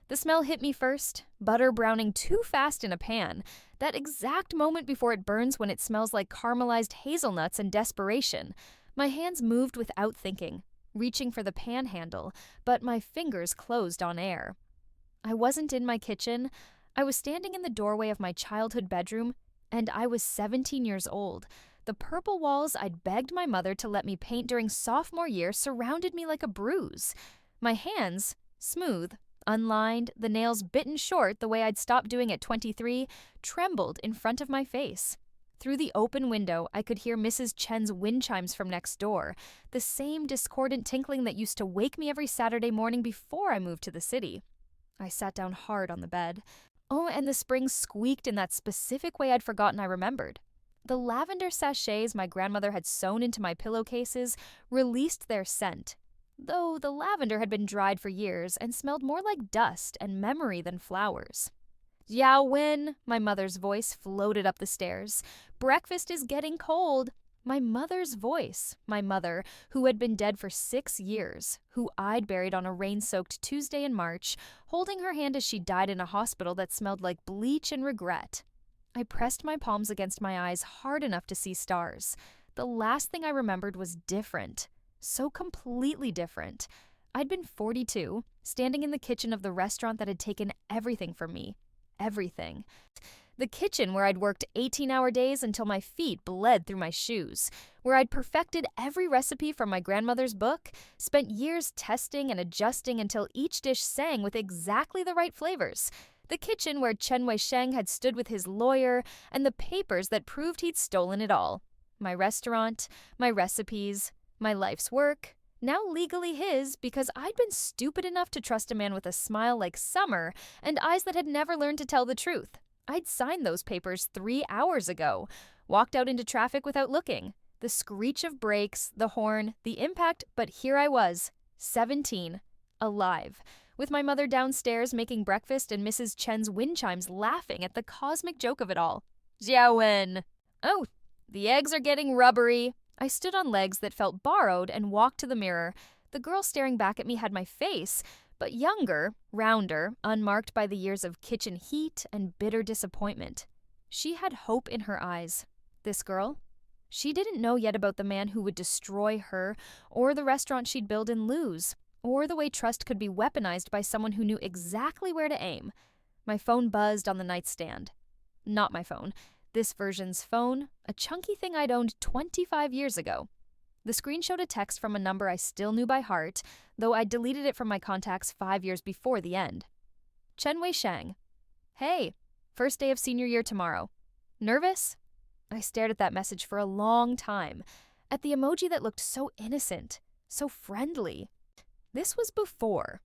The smell hit me first, butter browning too fast in a pan, that exact moment before it burns when it smells like caramelized hazelnuts and desperation. My hands moved without thinking, reaching for the pan handle, but my fingers closed on air. I wasn't in my kitchen. I was standing in the doorway of my childhood bedroom, and I was 17 years old. The purple walls I'd begged my mother to let me paint during sophomore year surrounded me like a bruise. My hands, smooth, unlined, the nails bitten short the way I'd stopped doing at 23, trembled in front of my face. Through the open window, I could hear Mrs. Chen's wind chimes from next door, the same discordant tinkling that used to wake me every Saturday morning before I moved to the city. I sat down hard on the bed. Oh, and the springs squeaked in that specific way I'd forgotten I remembered. The lavender sachets my grandmother had sewn into my pillowcases released their scent, though the lavender had been dried for years and smelled more like dust and memory than flowers. "Yao Wen," my mother's voice floated up the stairs. "Breakfast is getting cold." My mother's voice, my mother, who had been dead for 6 years, who I'd buried on a rain-soaked Tuesday in March, holding her hand as she died in a hospital that smelled like bleach and regret. I pressed my palms against my eyes hard enough to see stars. The last thing I remembered was different. So completely different. I'd been 42, standing in the kitchen of the restaurant that had taken everything from me. Everything. The kitchen where I'd worked 18-hour days until my feet bled through my shoes, where I'd perfected every recipe from my grandmother's book, spent years testing and adjusting until each dish sang with exactly the right flavors. The kitchen where Chen Wei-sheng had stood with his lawyer and the papers that proved he'd stolen it all. My restaurant, my recipes, my life's work, now legally his because I'd been stupid enough to trust a man with a smile like summer and eyes that had never learned to tell the truth. I'd signed those papers 3 hours ago, walked out into traffic without looking. The screech of brakes, the horn, the impact, but here I was, 17, alive, with my mother downstairs making breakfast and Mrs. Chen's wind chimes laughing at the cosmic joke of it all. "Jiawen!" "Oh, the eggs are getting rubbery." I stood on legs that felt borrowed and walked to the mirror. The girl staring back at me had my face, but younger, rounder, unmarked by the years of kitchen heat and bitter disappointment. She had hope in her eyes. This girl? She didn't know yet about the man who would destroy her, or the restaurant she'd build and lose, or the way trust could be weaponized by someone who knew exactly where to aim. My phone buzzed on the nightstand. Not my phone. This version's phone, a chunky thing I'd owned 25 years ago. The screen showed a text from a number I still knew by heart, though I'd deleted it from my contacts 5 years before the end. Chen Wei-sheng. "Hey, first day of senior year tomorrow. Nervous?" I stared at that message for a long time, at the emoji that looked so innocent, so friendly. This was before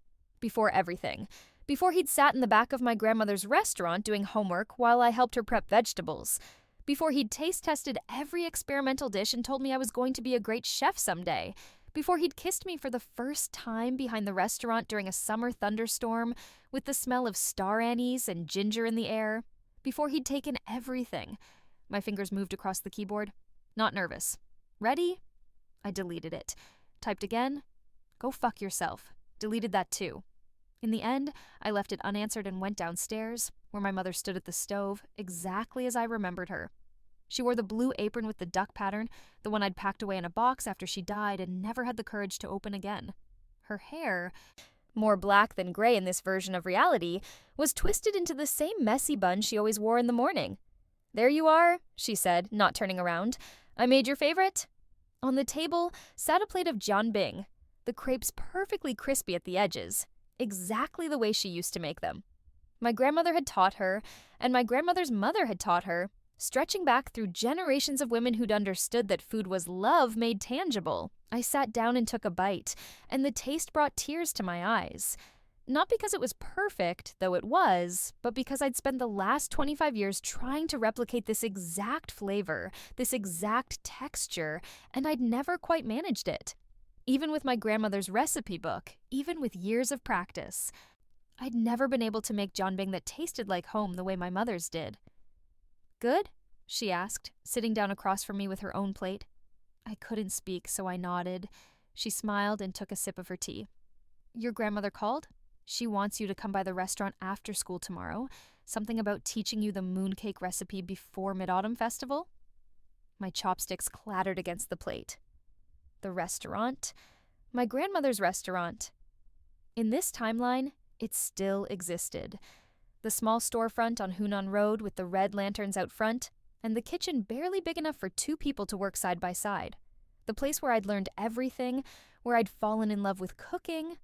everything. Before he'd sat in the back of my grandmother's restaurant doing homework while I helped her prep vegetables. Before he'd taste-tested every experimental dish and told me I was going to be a great chef someday. Before he'd kissed me for the first time behind the restaurant during a summer thunderstorm with the smell of star anise and ginger in the air. Before he'd taken everything. My fingers moved across the keyboard. Not nervous. Ready? I deleted it. Typed again. Go fuck yourself. Deleted that too. In the end, I left it unanswered and went downstairs, where my mother stood at the stove, exactly as I remembered her. She wore the blue apron with the duck pattern, the one I'd packed away in a box after she died and never had the courage to open again. Her hair, more black than gray in this version of reality, was twisted into the same messy bun she always wore in the morning. "There you are," she said, not turning around. "I made your favorite." On the table sat a plate of jianbing, the crepes perfectly crispy at the edges, exactly the way she used to make them. My grandmother had taught her, and my grandmother's mother had taught her, stretching back through generations of women who'd understood that food was love made tangible. I sat down and took a bite, and the taste brought tears to my eyes. Not because it was perfect, though it was, but because I'd spent the last 25 years trying to replicate this exact flavor, this exact texture, and I'd never quite managed it. Even with my grandmother's recipe book, even with years of practice, I'd never been able to make jianbing that tasted like home the way my mother's did. "Good?" she asked, sitting down across from me with her own plate. I couldn't speak, so I nodded. She smiled and took a sip of her tea. "Your grandmother called?" She wants you to come by the restaurant after school tomorrow. Something about teaching you the mooncake recipe before Mid-Autumn Festival." My chopsticks clattered against the plate. The restaurant? My grandmother's restaurant. In this timeline, it still existed. The small storefront on Hunan Road with the red lanterns out front, and the kitchen barely big enough for 2 people to work side by side. The place where I'd learned everything, where I'd fallen in love with cooking,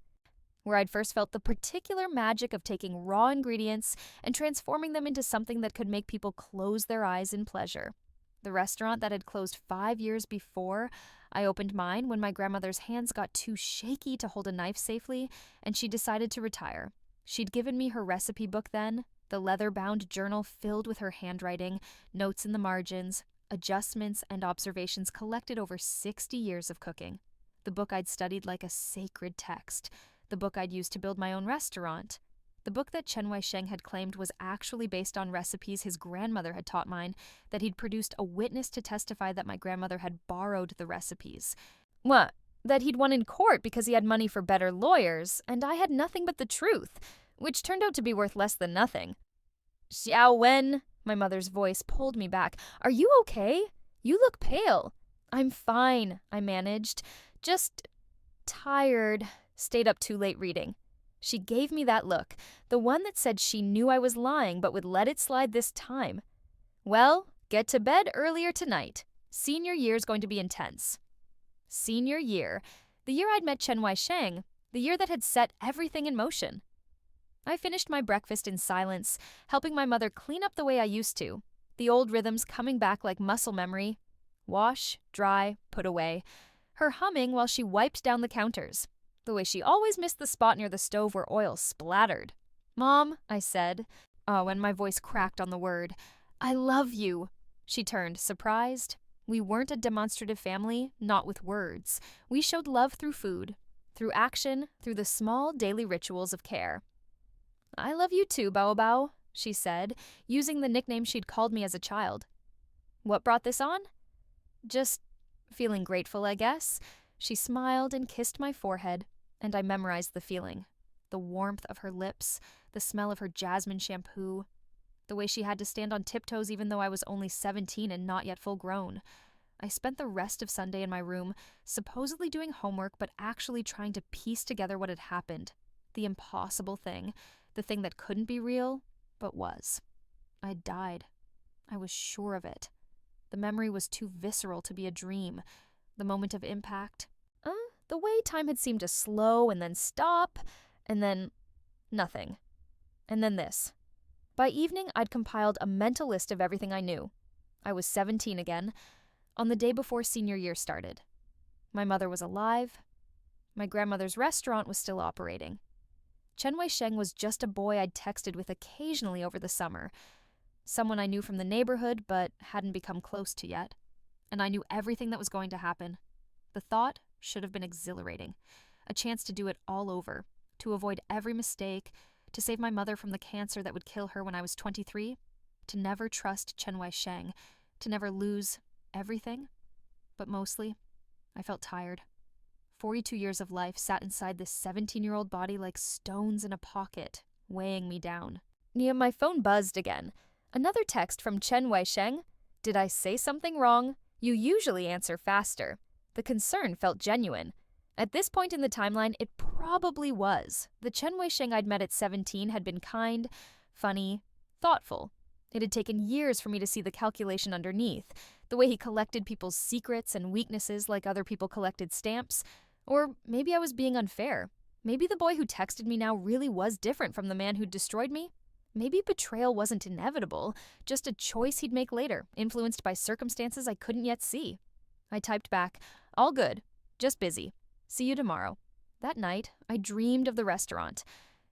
where I'd first felt the particular magic of taking raw ingredients and transforming them into something that could make people close their eyes in pleasure. The restaurant that had closed 5 years before I opened mine when my grandmother's hands got too shaky to hold a knife safely, and she decided to retire. She'd given me her recipe book then, the leather-bound journal filled with her handwriting, notes in the margins, adjustments and observations collected over 60 years of cooking. The book I'd studied like a sacred text. The book I'd used to build my own restaurant. The book that Chen Wei-sheng had claimed was actually based on recipes his grandmother had taught mine, that he'd produced a witness to testify that my grandmother had borrowed the recipes. What? That he'd won in court because he had money for better lawyers, and I had nothing but the truth, which turned out to be worth less than nothing. "Xiao Wen," my mother's voice pulled me back. "Are you okay? You look pale." "I'm fine," I managed. "Just tired. Stayed up too late reading." She gave me that look, the one that said she knew I was lying but would let it slide this time. "Well, get to bed earlier tonight. Senior year's going to be intense." Senior year. The year I'd met Chen Wei-sheng, the year that had set everything in motion. I finished my breakfast in silence, helping my mother clean up the way I used to, the old rhythms coming back like muscle memory. Wash, dry, put away. Her humming while she wiped down the counters, the way she always missed the spot near the stove where oil splattered. "Mom," I said. Oh, and my voice cracked on the word. "I love you." She turned, surprised. We weren't a demonstrative family, not with words. We showed love through food, through action, through the small daily rituals of care. "I love you too, Bao Bao," she said, using the nickname she'd called me as a child. What brought this on? Just feeling grateful, I guess. She smiled and kissed my forehead, and I memorized the feeling. The warmth of her lips, the smell of her jasmine shampoo, the way she had to stand on tiptoes even though I was only 17 and not yet full grown. I spent the rest of Sunday in my room, supposedly doing homework but actually trying to piece together what had happened. The impossible thing, the thing that couldn't be real, but was. I'd died. I was sure of it. The memory was too visceral to be a dream. The moment of impact. The way time had seemed to slow and then stop, and then nothing. And then this. By evening, I'd compiled a mental list of everything I knew. I was 17 again, on the day before senior year started. My mother was alive. My grandmother's restaurant was still operating. Chen Wei-sheng was just a boy I'd texted with occasionally over the summer. Someone I knew from the neighborhood but hadn't become close to yet. And I knew everything that was going to happen. The thought should have been exhilarating. A chance to do it all over, to avoid every mistake, to save my mother from the cancer that would kill her when I was 23, to never trust Chen Wei-sheng, to never lose everything. But mostly, I felt tired. 42 years of life sat inside this 17-year-old body like stones in a pocket, weighing me down. My phone buzzed again. Another text from Chen Wei-sheng. "Did I say something wrong? You usually answer faster." The concern felt genuine. At this point in the timeline, it probably was. The Chen Wei-sheng I'd met at 17 had been kind, funny, thoughtful. It had taken years for me to see the calculation underneath, the way he collected people's secrets and weaknesses like other people collected stamps. Or maybe I was being unfair. Maybe the boy who texted me now really was different from the man who'd destroyed me. Maybe betrayal wasn't inevitable, just a choice he'd make later, influenced by circumstances I couldn't yet see. I typed back, "All good, just busy. See you tomorrow." That night, I dreamed of the restaurant.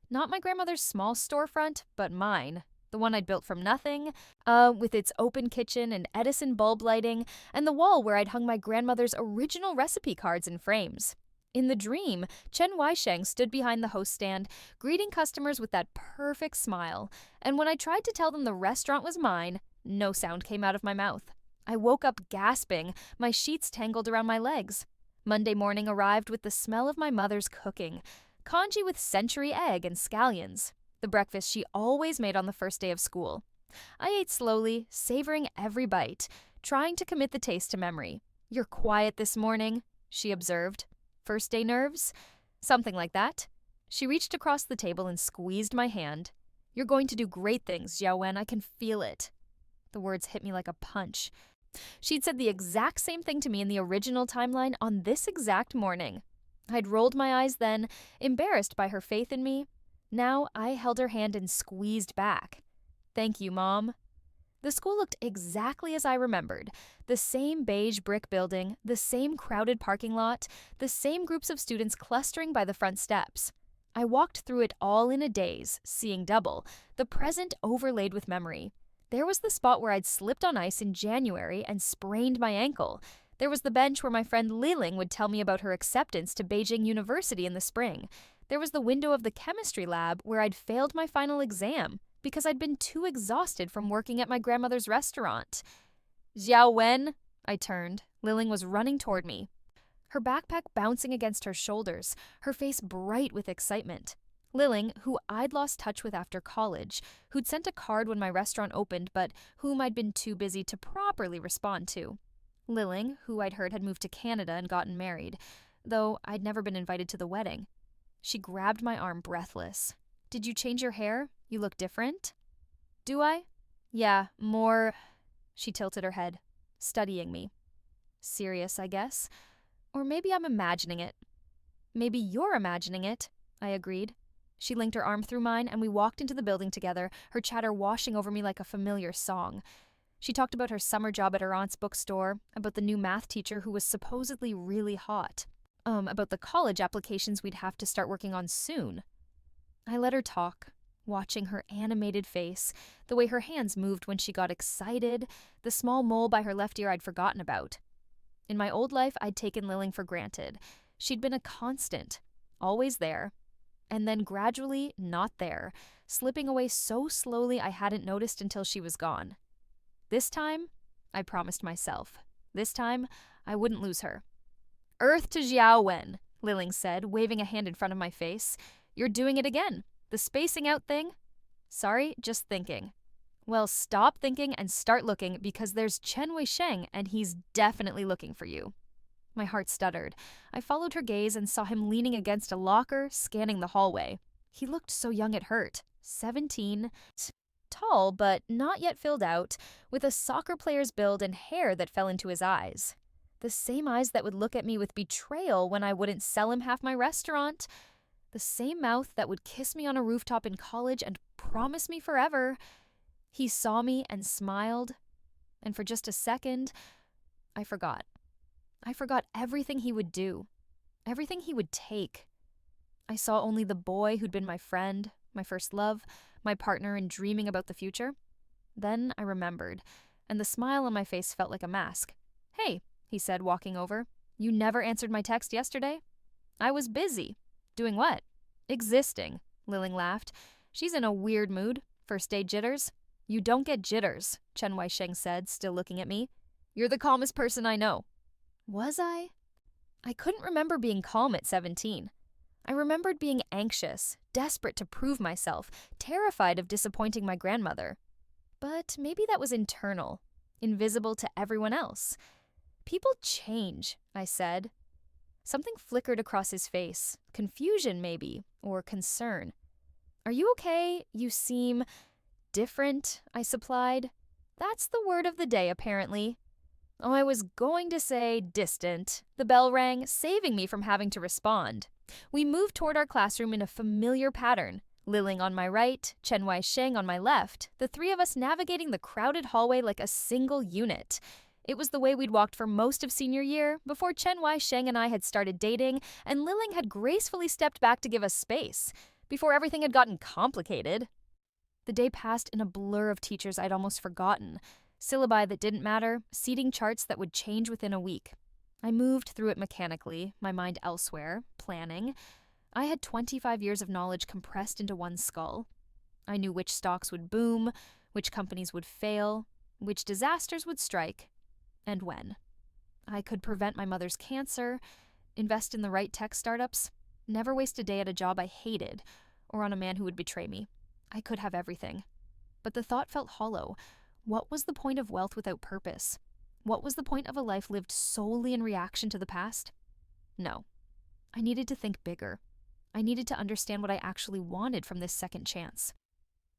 Not my grandmother's small storefront, but mine. The one I'd built from nothing, with its open kitchen and Edison bulb lighting, and the wall where I'd hung my grandmother's original recipe cards in frames. In the dream, Chen Wei-sheng stood behind the host stand, greeting customers with that perfect smile, and when I tried to tell them the restaurant was mine, no sound came out of my mouth. I woke up gasping, my sheets tangled around my legs. Monday morning arrived with the smell of my mother's cooking. congee with century egg and scallions, the breakfast she always made on the first day of school. I ate slowly, savoring every bite, trying to commit the taste to memory. "You're quiet this morning," she observed. "First day nerves?" "Something like that." She reached across the table and squeezed my hand. "You're going to do great things, Xiaowen. I can feel it." The words hit me like a punch. She'd said the exact same thing to me in the original timeline on this exact morning. I'd rolled my eyes then, embarrassed by her faith in me. Now I held her hand and squeezed back. "Thank you, Mom." The school looked exactly as I remembered. The same beige brick building, the same crowded parking lot, the same groups of students clustering by the front steps. I walked through it all in a daze, seeing double, the present overlaid with memory. There was the spot where I'd slipped on ice in January and sprained my ankle. There was the bench where my friend Liling would tell me about her acceptance to Beijing University in the spring. There was the window of the chemistry lab where I'd failed my final exam because I'd been too exhausted from working at my grandmother's restaurant. "Xiaowen," I turned. Liling was running toward me, her backpack bouncing against her shoulders, her face bright with excitement. Liling, who I'd lost touch with after college, who'd sent a card when my restaurant opened but whom I'd been too busy to properly respond to. Liling, who I'd heard had moved to Canada and gotten married, though I'd never been invited to the wedding. She grabbed my arm breathless. "Did you change your hair? You look different." "Do I?" "Yeah, more." She tilted her head, studying me. "Serious, I guess. Or maybe I'm imagining it." "Maybe you're imagining it," I agreed. She linked her arm through mine, and we walked into the building together, her chatter washing over me like a familiar song. She talked about her summer job at her aunt's bookstore, about the new math teacher who was supposedly really hot, about the college applications we'd have to start working on soon. I let her talk, watching her animated face, the way her hands moved when she got excited, the small mole by her left ear I'd forgotten about. In my old life, I'd taken Liling for granted. She'd been a constant, always there, and then gradually not there, slipping away so slowly I hadn't noticed until she was gone. This time, I promised myself. This time, I wouldn't lose her. "Earth to Xiaowen," Liling said, waving a hand in front of my face. "You're doing it again. The spacing out thing?" "Sorry, just thinking." "Well, stop thinking and start looking because there's Chen Wei-sheng and he's definitely looking for you." My heart stuttered. I followed her gaze and saw him leaning against a locker, scanning the hallway. He looked so young it hurt. 17. Tall, but not yet filled out, with a soccer player's build and hair that fell into his eyes. The same eyes that would look at me with betrayal when I wouldn't sell him half my restaurant. The same mouth that would kiss me on a rooftop in college and promise me forever. He saw me and smiled, and for just a second, I forgot. I forgot everything he would do, everything he would take. I saw only the boy who'd been my friend, my first love, my partner in dreaming about the future. Then I remembered, and the smile on my face felt like a mask. "Hey," he said, walking over. "You never answered my text yesterday?" "I was busy." "Doing what?" "Existing," Liling laughed. "She's in a weird mood. First day jitters?" "You don't get jitters," Chen Wei-sheng said, still looking at me. "You're the calmest person I know." Was I? I couldn't remember being calm at 17. I remembered being anxious, desperate to prove myself, terrified of disappointing my grandmother. But maybe that was internal, invisible to everyone else. "People change," I said. Something flickered across his face, confusion maybe, or concern. "Are you okay? You seem different," I supplied. That's the word of the day, apparently. Oh, I was going to say distant. The bell rang, saving me from having to respond. We moved toward our classroom in a familiar pattern. Liling on my right, Chen Wei-sheng on my left, the three of us navigating the crowded hallway like a single unit. It was the way we'd walked for most of senior year, before Chen Wei-sheng and I had started dating, and Liling had gracefully stepped back to give us space, before everything had gotten complicated. The day passed in a blur of teachers I'd almost forgotten. Syllabi that didn't matter, seating charts that would change within a week. I moved through it mechanically, my mind elsewhere, planning. I had 25 years of knowledge compressed into one skull. I knew which stocks would boom, which companies would fail, which disasters would strike, and when. I could prevent my mother's cancer, invest in the right tech startups, Never waste a day at a job I hated, or on a man who would betray me. I could have everything. But the thought felt hollow. What was the point of wealth without purpose? What was the point of a life lived solely in reaction to the past? No. I needed to think bigger. I needed to understand what I actually wanted from this second chance.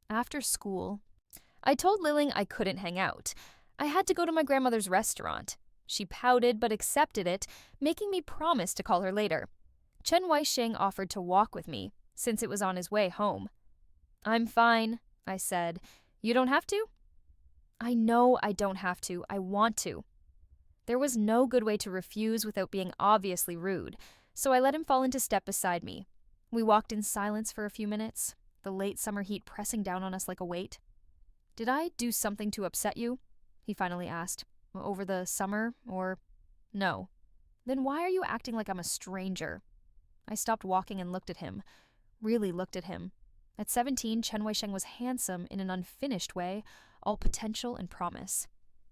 After school, I told Liling I couldn't hang out. I had to go to my grandmother's restaurant. She pouted but accepted it, making me promise to call her later. Chen Weisheng offered to walk with me, since it was on his way home. "I'm fine," I said. "You don't have to?" "I know I don't have to. I want to." There was no good way to refuse without being obviously rude, so I let him fall into step beside me. We walked in silence for a few minutes, the late summer heat pressing down on us like a weight. "Did I do something to upset you?" he finally asked. "Over the summer, or—" "No." "Then why are you acting like I'm a stranger?" I stopped walking and looked at him. Really looked at him. At 17, Chen Weisheng was handsome in an unfinished way, all potential and promise.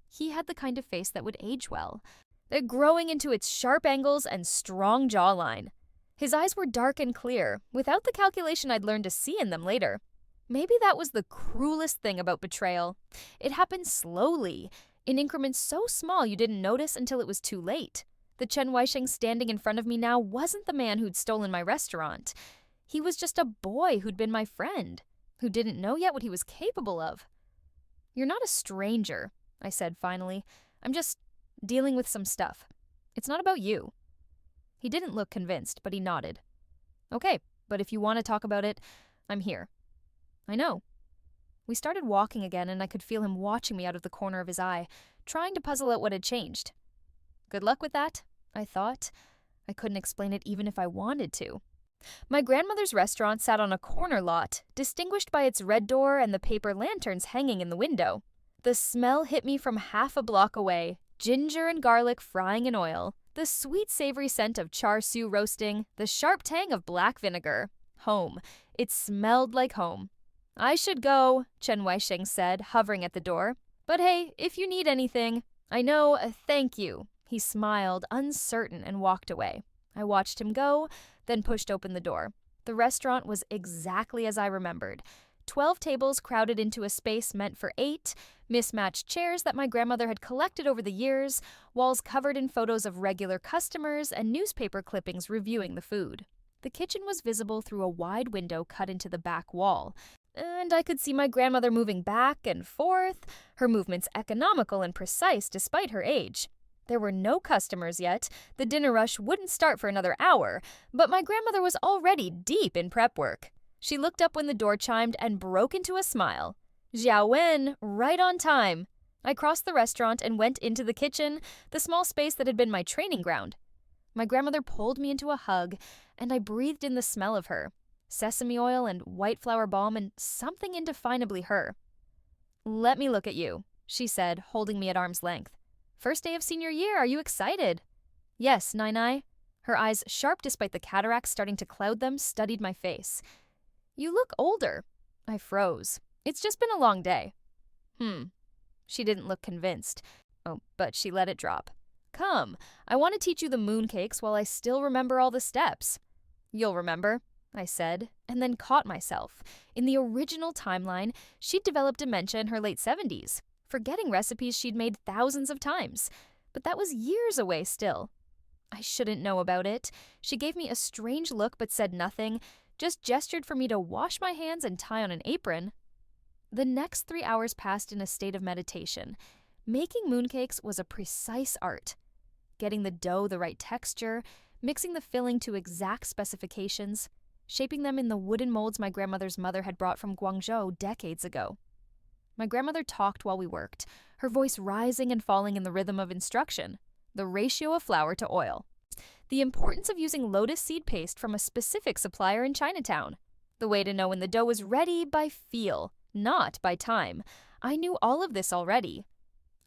He had the kind of face that would age well, growing into its sharp angles and strong jawline. His eyes were dark and clear, without the calculation I'd learned to see in them later. Maybe that was the cruelest thing about betrayal. It happened slowly, in increments so small you didn't notice until it was too late. The Chen Weisheng standing in front of me now wasn't the man who'd stolen my restaurant. He was just a boy who'd been my friend, who didn't know yet what he was capable of. "You're not a stranger," I said finally. "I'm just dealing with some stuff. It's not about you." He didn't look convinced, but he nodded. "Okay, but if you want to talk about it, I'm here." "I know." We started walking again, and I could feel him watching me out of the corner of his eye, trying to puzzle out what had changed. Good luck with that, I thought. I couldn't explain it even if I wanted to. My grandmother's restaurant sat on a corner lot, distinguished by its red door and the paper lanterns hanging in the window. The smell hit me from half a block away, ginger and garlic frying in oil, the sweet savory scent of char siu roasting, the sharp tang of black vinegar. Home. It smelled like home. "I should go," Chen Weisheng said, hovering at the door. "But hey, if you need anything—" "I know, thank you." He smiled, uncertain, and walked away. I watched him go, then pushed open the door. The restaurant was exactly as I remembered. 12 tables crowded into a space meant for 8, mismatched chairs that my grandmother had collected over the years, walls covered in photos of regular customers, and newspaper clippings reviewing the food. The kitchen was visible through a wide window cut into the back wall, and I could see my grandmother moving back and forth, her movements economical and precise despite her age. There were no customers yet, the dinner rush wouldn't start for another hour, but my grandmother was already deep in prep work. She looked up when the door chimed and broke into a smile. "Xiao Wen, right on time." I crossed the restaurant and went into the kitchen, the small space that had been my training ground. My grandmother pulled me into a hug, and I breathed in the smell of her. Sesame oil and white flower balm and something indefinably her. "Let me look at you," she said, holding me at arm's length. "First day of senior year, are you excited?" "Yes, Nai." Her eyes, sharp despite the cataracts starting to cloud them, studied my face. "You look older." I froze. "It's just been a long day." She didn't look convinced. Oh, but she let it drop. "Come, I want to teach you the mooncakes while I still remember all the steps." "You'll remember," I said, and then caught myself. In the original timeline, she'd developed dementia in her late 70s, forgetting recipes she'd made thousands of times. But that was years away still. I shouldn't know about it. She gave me a strange look but said nothing, just gestured for me to wash my hands and tie on an apron. The next 3 hours passed in a state of meditation. Making mooncakes was a precise art. Getting the dough the right texture, mixing the filling to exact specifications, shaping them in the wooden molds my grandmother's mother had brought from Guangzhou decades ago. My grandmother talked while we worked, her voice rising and falling in the rhythm of instruction. The ratio of flour to oil. The importance of using lotus seed paste from a specific supplier in Chinatown. The way to know when the dough was ready by feel, not by time. I knew all of this already.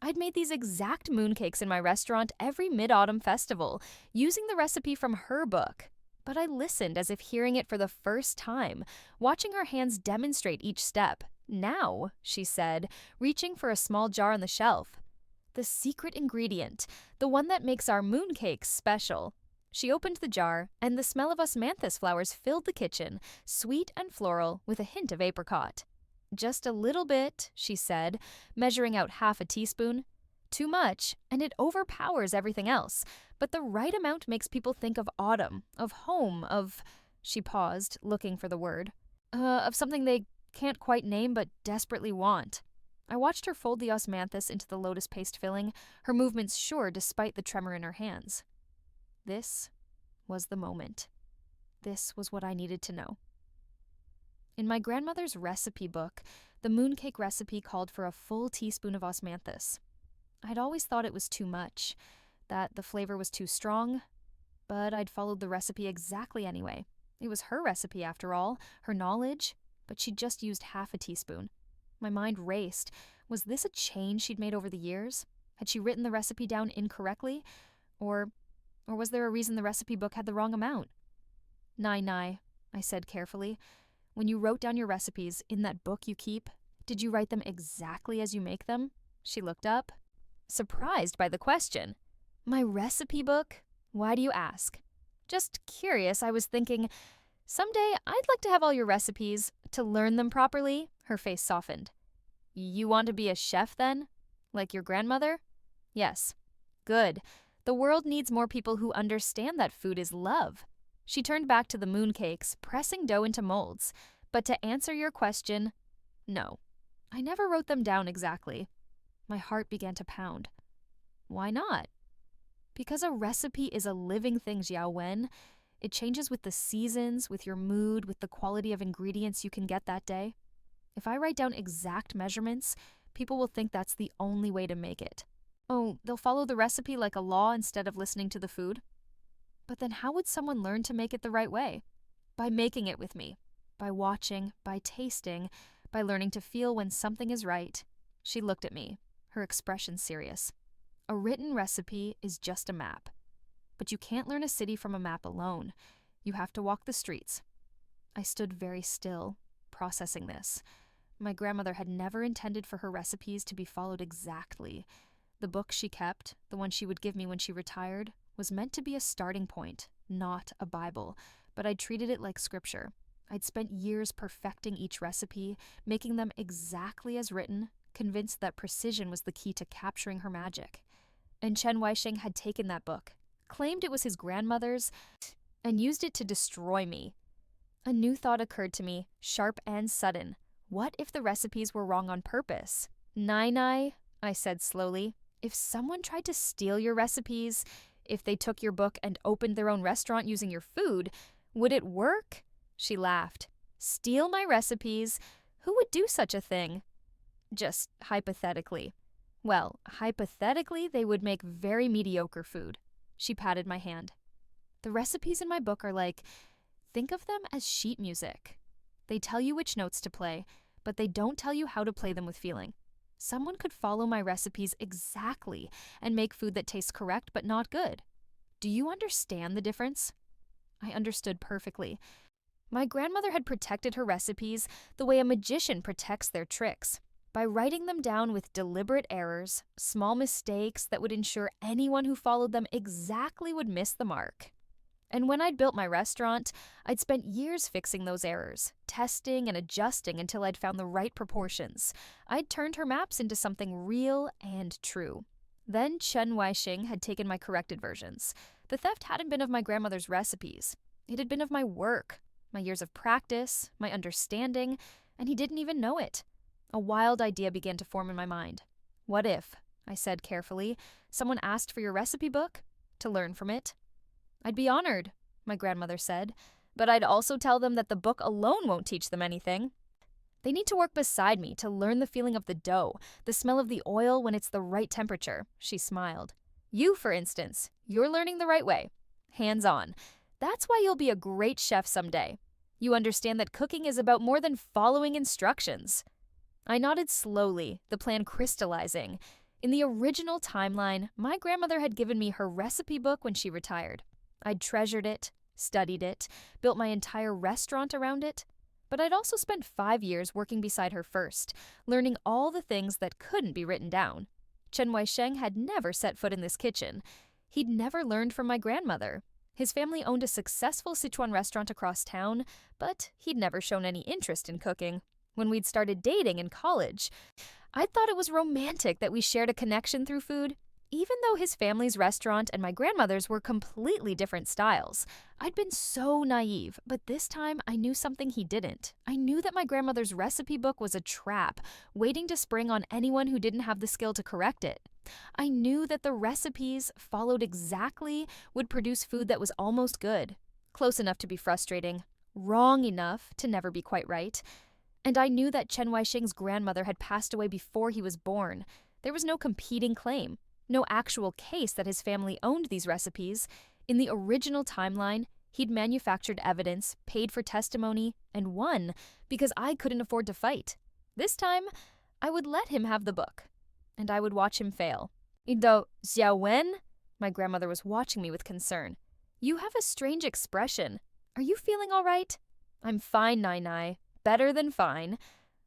I'd made these exact mooncakes in my restaurant every mid-autumn festival, using the recipe from her book. But I listened as if hearing it for the first time, watching her hands demonstrate each step. "Now," she said, reaching for a small jar on the shelf. "The secret ingredient, the one that makes our mooncakes special. She opened the jar, and the smell of osmanthus flowers filled the kitchen, sweet and floral, with a hint of apricot. "Just a little bit," she said, measuring out half a teaspoon. "Too much, and it overpowers everything else. But the right amount makes people think of autumn, of home, of—" She paused, looking for the word. Of something they can't quite name but desperately want." I watched her fold the osmanthus into the lotus paste filling, her movements sure despite the tremor in her hands. This was the moment. This was what I needed to know. In my grandmother's recipe book, the mooncake recipe called for a full teaspoon of osmanthus. I'd always thought it was too much, that the flavor was too strong, but I'd followed the recipe exactly anyway. It was her recipe after all, her knowledge, but she'd just used half a teaspoon. My mind raced. Was this a change she'd made over the years? Had she written the recipe down incorrectly? Or was there a reason the recipe book had the wrong amount? "Nai," I said carefully. "When you wrote down your recipes in that book you keep, did you write them exactly as you make them?" She looked up, surprised by the question. "My recipe book? Why do you ask?" "Just curious. I was thinking, someday I'd like to have all your recipes, to learn them properly." Her face softened. "You want to be a chef then? Like your grandmother?" "Yes." "Good. The world needs more people who understand that food is love." She turned back to the mooncakes, pressing dough into molds. "But to answer your question, no. I never wrote them down exactly." My heart began to pound. "Why not?" "Because a recipe is a living thing, Xiao Wen. It changes with the seasons, with your mood, with the quality of ingredients you can get that day. If I write down exact measurements, people will think that's the only way to make it. Oh, they'll follow the recipe like a law instead of listening to the food. But then how would someone learn to make it the right way? By making it with me. By watching, by tasting, by learning to feel when something is right." She looked at me, her expression serious. "A written recipe is just a map. But you can't learn a city from a map alone. You have to walk the streets." I stood very still, processing this. My grandmother had never intended for her recipes to be followed exactly. The book she kept, the one she would give me when she retired, was meant to be a starting point, not a Bible, but I'd treated it like scripture. I'd spent years perfecting each recipe, making them exactly as written, convinced that precision was the key to capturing her magic. And Chen Weisheng had taken that book, claimed it was his grandmother's, and used it to destroy me. A new thought occurred to me, sharp and sudden. What if the recipes were wrong on purpose? "Nai," I said slowly, "if someone tried to steal your recipes, if they took your book and opened their own restaurant using your food, would it work?" She laughed. "Steal my recipes? Who would do such a thing?" "Just hypothetically." "Well, hypothetically, they would make very mediocre food." She patted my hand. "The recipes in my book are like, think of them as sheet music. They tell you which notes to play, but they don't tell you how to play them with feeling. Someone could follow my recipes exactly and make food that tastes correct but not good. Do you understand the difference?" I understood perfectly. My grandmother had protected her recipes the way a magician protects their tricks, by writing them down with deliberate errors, small mistakes that would ensure anyone who followed them exactly would miss the mark. And when I'd built my restaurant, I'd spent years fixing those errors, testing and adjusting until I'd found the right proportions. I'd turned her maps into something real and true. Then Chen Weisheng had taken my corrected versions. The theft hadn't been of my grandmother's recipes. It had been of my work, my years of practice, my understanding, and he didn't even know it. A wild idea began to form in my mind. "What if," I said carefully, "someone asked for your recipe book? To learn from it?" "I'd be honored," my grandmother said, "but I'd also tell them that the book alone won't teach them anything. They need to work beside me to learn the feeling of the dough, the smell of the oil when it's the right temperature." She smiled. "You, for instance, you're learning the right way. Hands-on. That's why you'll be a great chef someday. You understand that cooking is about more than following instructions." I nodded slowly, the plan crystallizing. In the original timeline, my grandmother had given me her recipe book when she retired. I'd treasured it, studied it, built my entire restaurant around it. But I'd also spent 5 years working beside her first, learning all the things that couldn't be written down. Chen Weisheng had never set foot in this kitchen. He'd never learned from my grandmother. His family owned a successful Sichuan restaurant across town, but he'd never shown any interest in cooking. When we'd started dating in college, I thought it was romantic that we shared a connection through food. Even though his family's restaurant and my grandmother's were completely different styles, I'd been so naive, but this time I knew something he didn't. I knew that my grandmother's recipe book was a trap, waiting to spring on anyone who didn't have the skill to correct it. I knew that the recipes, followed exactly, would produce food that was almost good, close enough to be frustrating, wrong enough to never be quite right. And I knew that Chen Weisheng's grandmother had passed away before he was born. There was no competing claim. No actual case that his family owned these recipes. In the original timeline, he'd manufactured evidence, paid for testimony, and won because I couldn't afford to fight. This time, I would let him have the book, and I would watch him fail. Though, Xiaowen? My grandmother was watching me with concern. You have a strange expression. Are you feeling all right? I'm fine, Nai. Better than fine.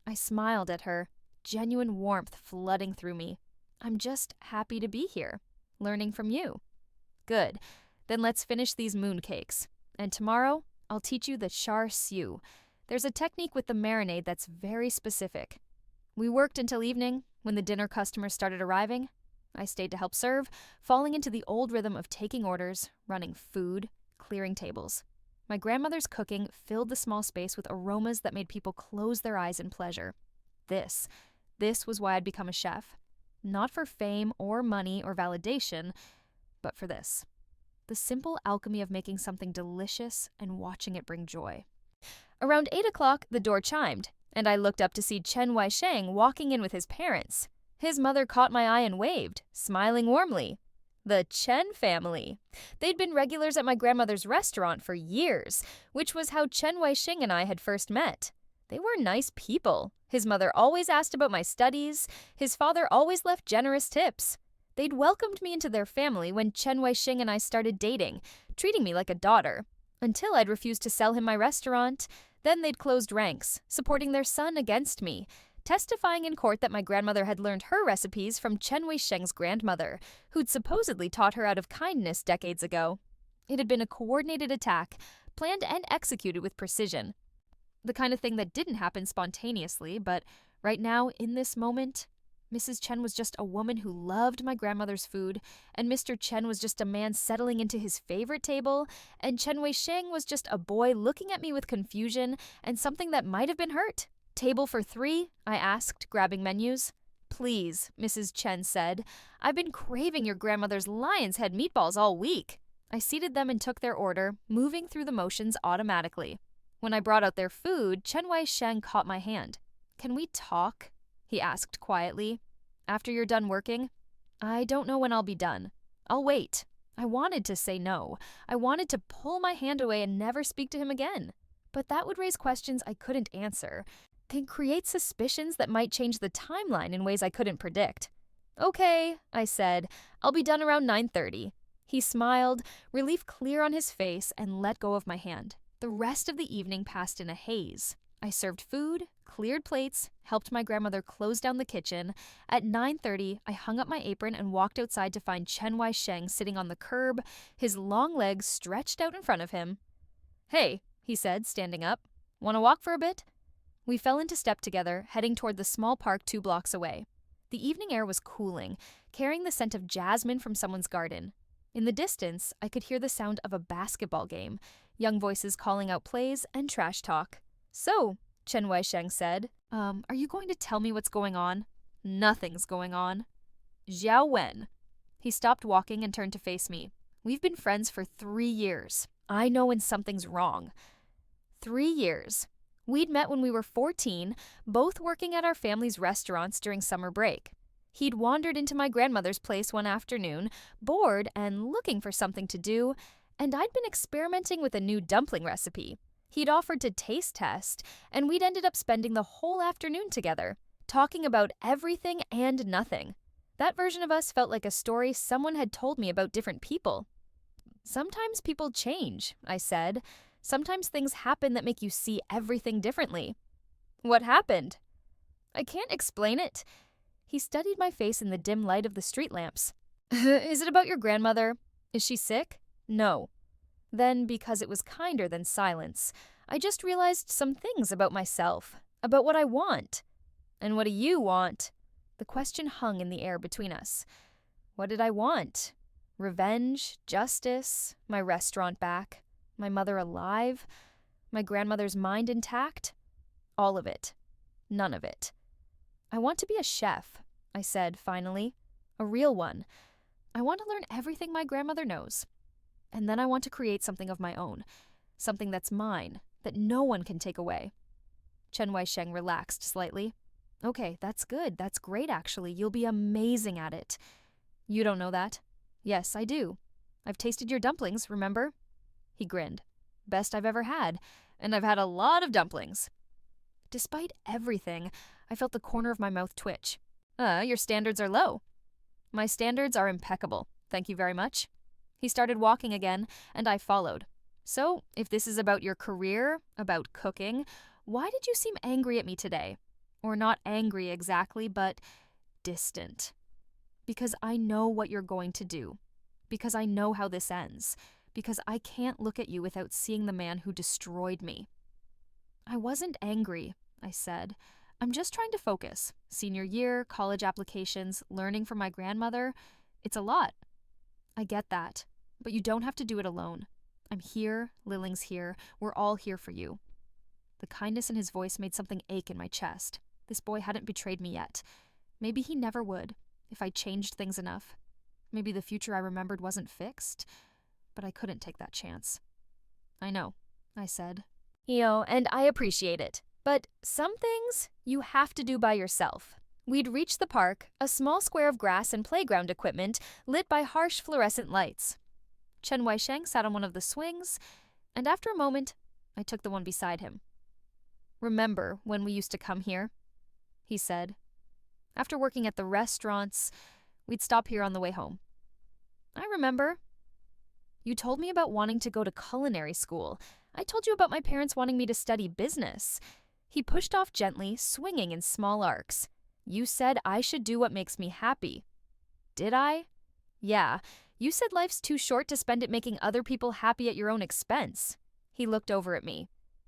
I smiled at her, genuine warmth flooding through me. I'm just happy to be here, learning from you. Good. Then let's finish these mooncakes. And tomorrow, I'll teach you the char siu. There's a technique with the marinade that's very specific. We worked until evening. When the dinner customers started arriving, I stayed to help serve, falling into the old rhythm of taking orders, running food, clearing tables. My grandmother's cooking filled the small space with aromas that made people close their eyes in pleasure. This was why I'd become a chef. Not for fame or money or validation, but for this. The simple alchemy of making something delicious and watching it bring joy. Around 8 o'clock, the door chimed, and I looked up to see Chen Weisheng walking in with his parents. His mother caught my eye and waved, smiling warmly. The Chen family. They'd been regulars at my grandmother's restaurant for years, which was how Chen Weisheng and I had first met. They were nice people. His mother always asked about my studies. His father always left generous tips. They'd welcomed me into their family when Chen Weisheng and I started dating, treating me like a daughter, until I'd refused to sell him my restaurant. Then they'd closed ranks, supporting their son against me, testifying in court that my grandmother had learned her recipes from Chen Weisheng's grandmother, who'd supposedly taught her out of kindness decades ago. It had been a coordinated attack, planned and executed with precision. The kind of thing that didn't happen spontaneously, but right now, in this moment, Mrs. Chen was just a woman who loved my grandmother's food, and Mr. Chen was just a man settling into his favorite table, and Chen Weisheng was just a boy looking at me with confusion and something that might have been hurt. Table for 3? I asked, grabbing menus. Please, Mrs. Chen said. I've been craving your grandmother's lion's head meatballs all week. I seated them and took their order, moving through the motions automatically. When I brought out their food, Chen Weisheng caught my hand. Can we talk? He asked quietly. After you're done working? I don't know when I'll be done. I'll wait. I wanted to say no. I wanted to pull my hand away and never speak to him again. But that would raise questions I couldn't answer, and create suspicions that might change the timeline in ways I couldn't predict. Okay, I said. I'll be done around 9:30. He smiled, relief clear on his face, and let go of my hand. The rest of the evening passed in a haze. I served food, cleared plates, helped my grandmother close down the kitchen. At 9:30, I hung up my apron and walked outside to find Chen Weisheng sitting on the curb, his long legs stretched out in front of him. Hey, he said, standing up. Want to walk for a bit? We fell into step together, heading toward the small park 2 blocks away. The evening air was cooling, carrying the scent of jasmine from someone's garden. In the distance, I could hear the sound of a basketball game, young voices calling out plays and trash talk. So, Chen Weisheng said, are you going to tell me what's going on? Nothing's going on. Xiao Wen. He stopped walking and turned to face me. We've been friends for 3 years. I know when something's wrong. 3 years. We'd met when we were 14, both working at our family's restaurants during summer break. He'd wandered into my grandmother's place one afternoon, bored and looking for something to do, and I'd been experimenting with a new dumpling recipe. He'd offered to taste test, and we'd ended up spending the whole afternoon together, talking about everything and nothing. That version of us felt like a story someone had told me about different people. Sometimes people change, I said. Sometimes things happen that make you see everything differently. What happened? I can't explain it. He studied my face in the dim light of the street lamps. Is it about your grandmother? Is she sick? No. Then, because it was kinder than silence, I just realized some things about myself, about what I want. And what do you want? The question hung in the air between us. What did I want? Revenge, justice, my restaurant back, my mother alive, my grandmother's mind intact? All of it. None of it. I want to be a chef, I said finally. A real one. I want to learn everything my grandmother knows. And then I want to create something of my own. Something that's mine, that no one can take away. Chen Weisheng relaxed slightly. Okay, that's good. That's great, actually. You'll be amazing at it. You don't know that? Yes, I do. I've tasted your dumplings, remember? He grinned. Best I've ever had. And I've had a lot of dumplings. Despite everything, I felt the corner of my mouth twitch. Your standards are low. My standards are impeccable. Thank you very much. He started walking again, and I followed. So, if this is about your career, about cooking, why did you seem angry at me today? Or not angry exactly, but distant. Because I know what you're going to do. Because I know how this ends. Because I can't look at you without seeing the man who destroyed me. I wasn't angry, I said. I'm just trying to focus. Senior year, college applications, learning from my grandmother. It's a lot. I get that. But you don't have to do it alone. I'm here, Liling's here, we're all here for you. The kindness in his voice made something ache in my chest. This boy hadn't betrayed me yet. Maybe he never would, if I changed things enough. Maybe the future I remembered wasn't fixed, but I couldn't take that chance. I know, I said. And I appreciate it. But some things you have to do by yourself. We'd reached the park, a small square of grass and playground equipment lit by harsh fluorescent lights. Chen Weisheng sat on one of the swings, and after a moment, I took the one beside him. Remember when we used to come here? He said. After working at the restaurants, we'd stop here on the way home. I remember. You told me about wanting to go to culinary school. I told you about my parents wanting me to study business. He pushed off gently, swinging in small arcs. You said I should do what makes me happy. Did I? Yeah. You said life's too short to spend it making other people happy at your own expense. He looked over at me.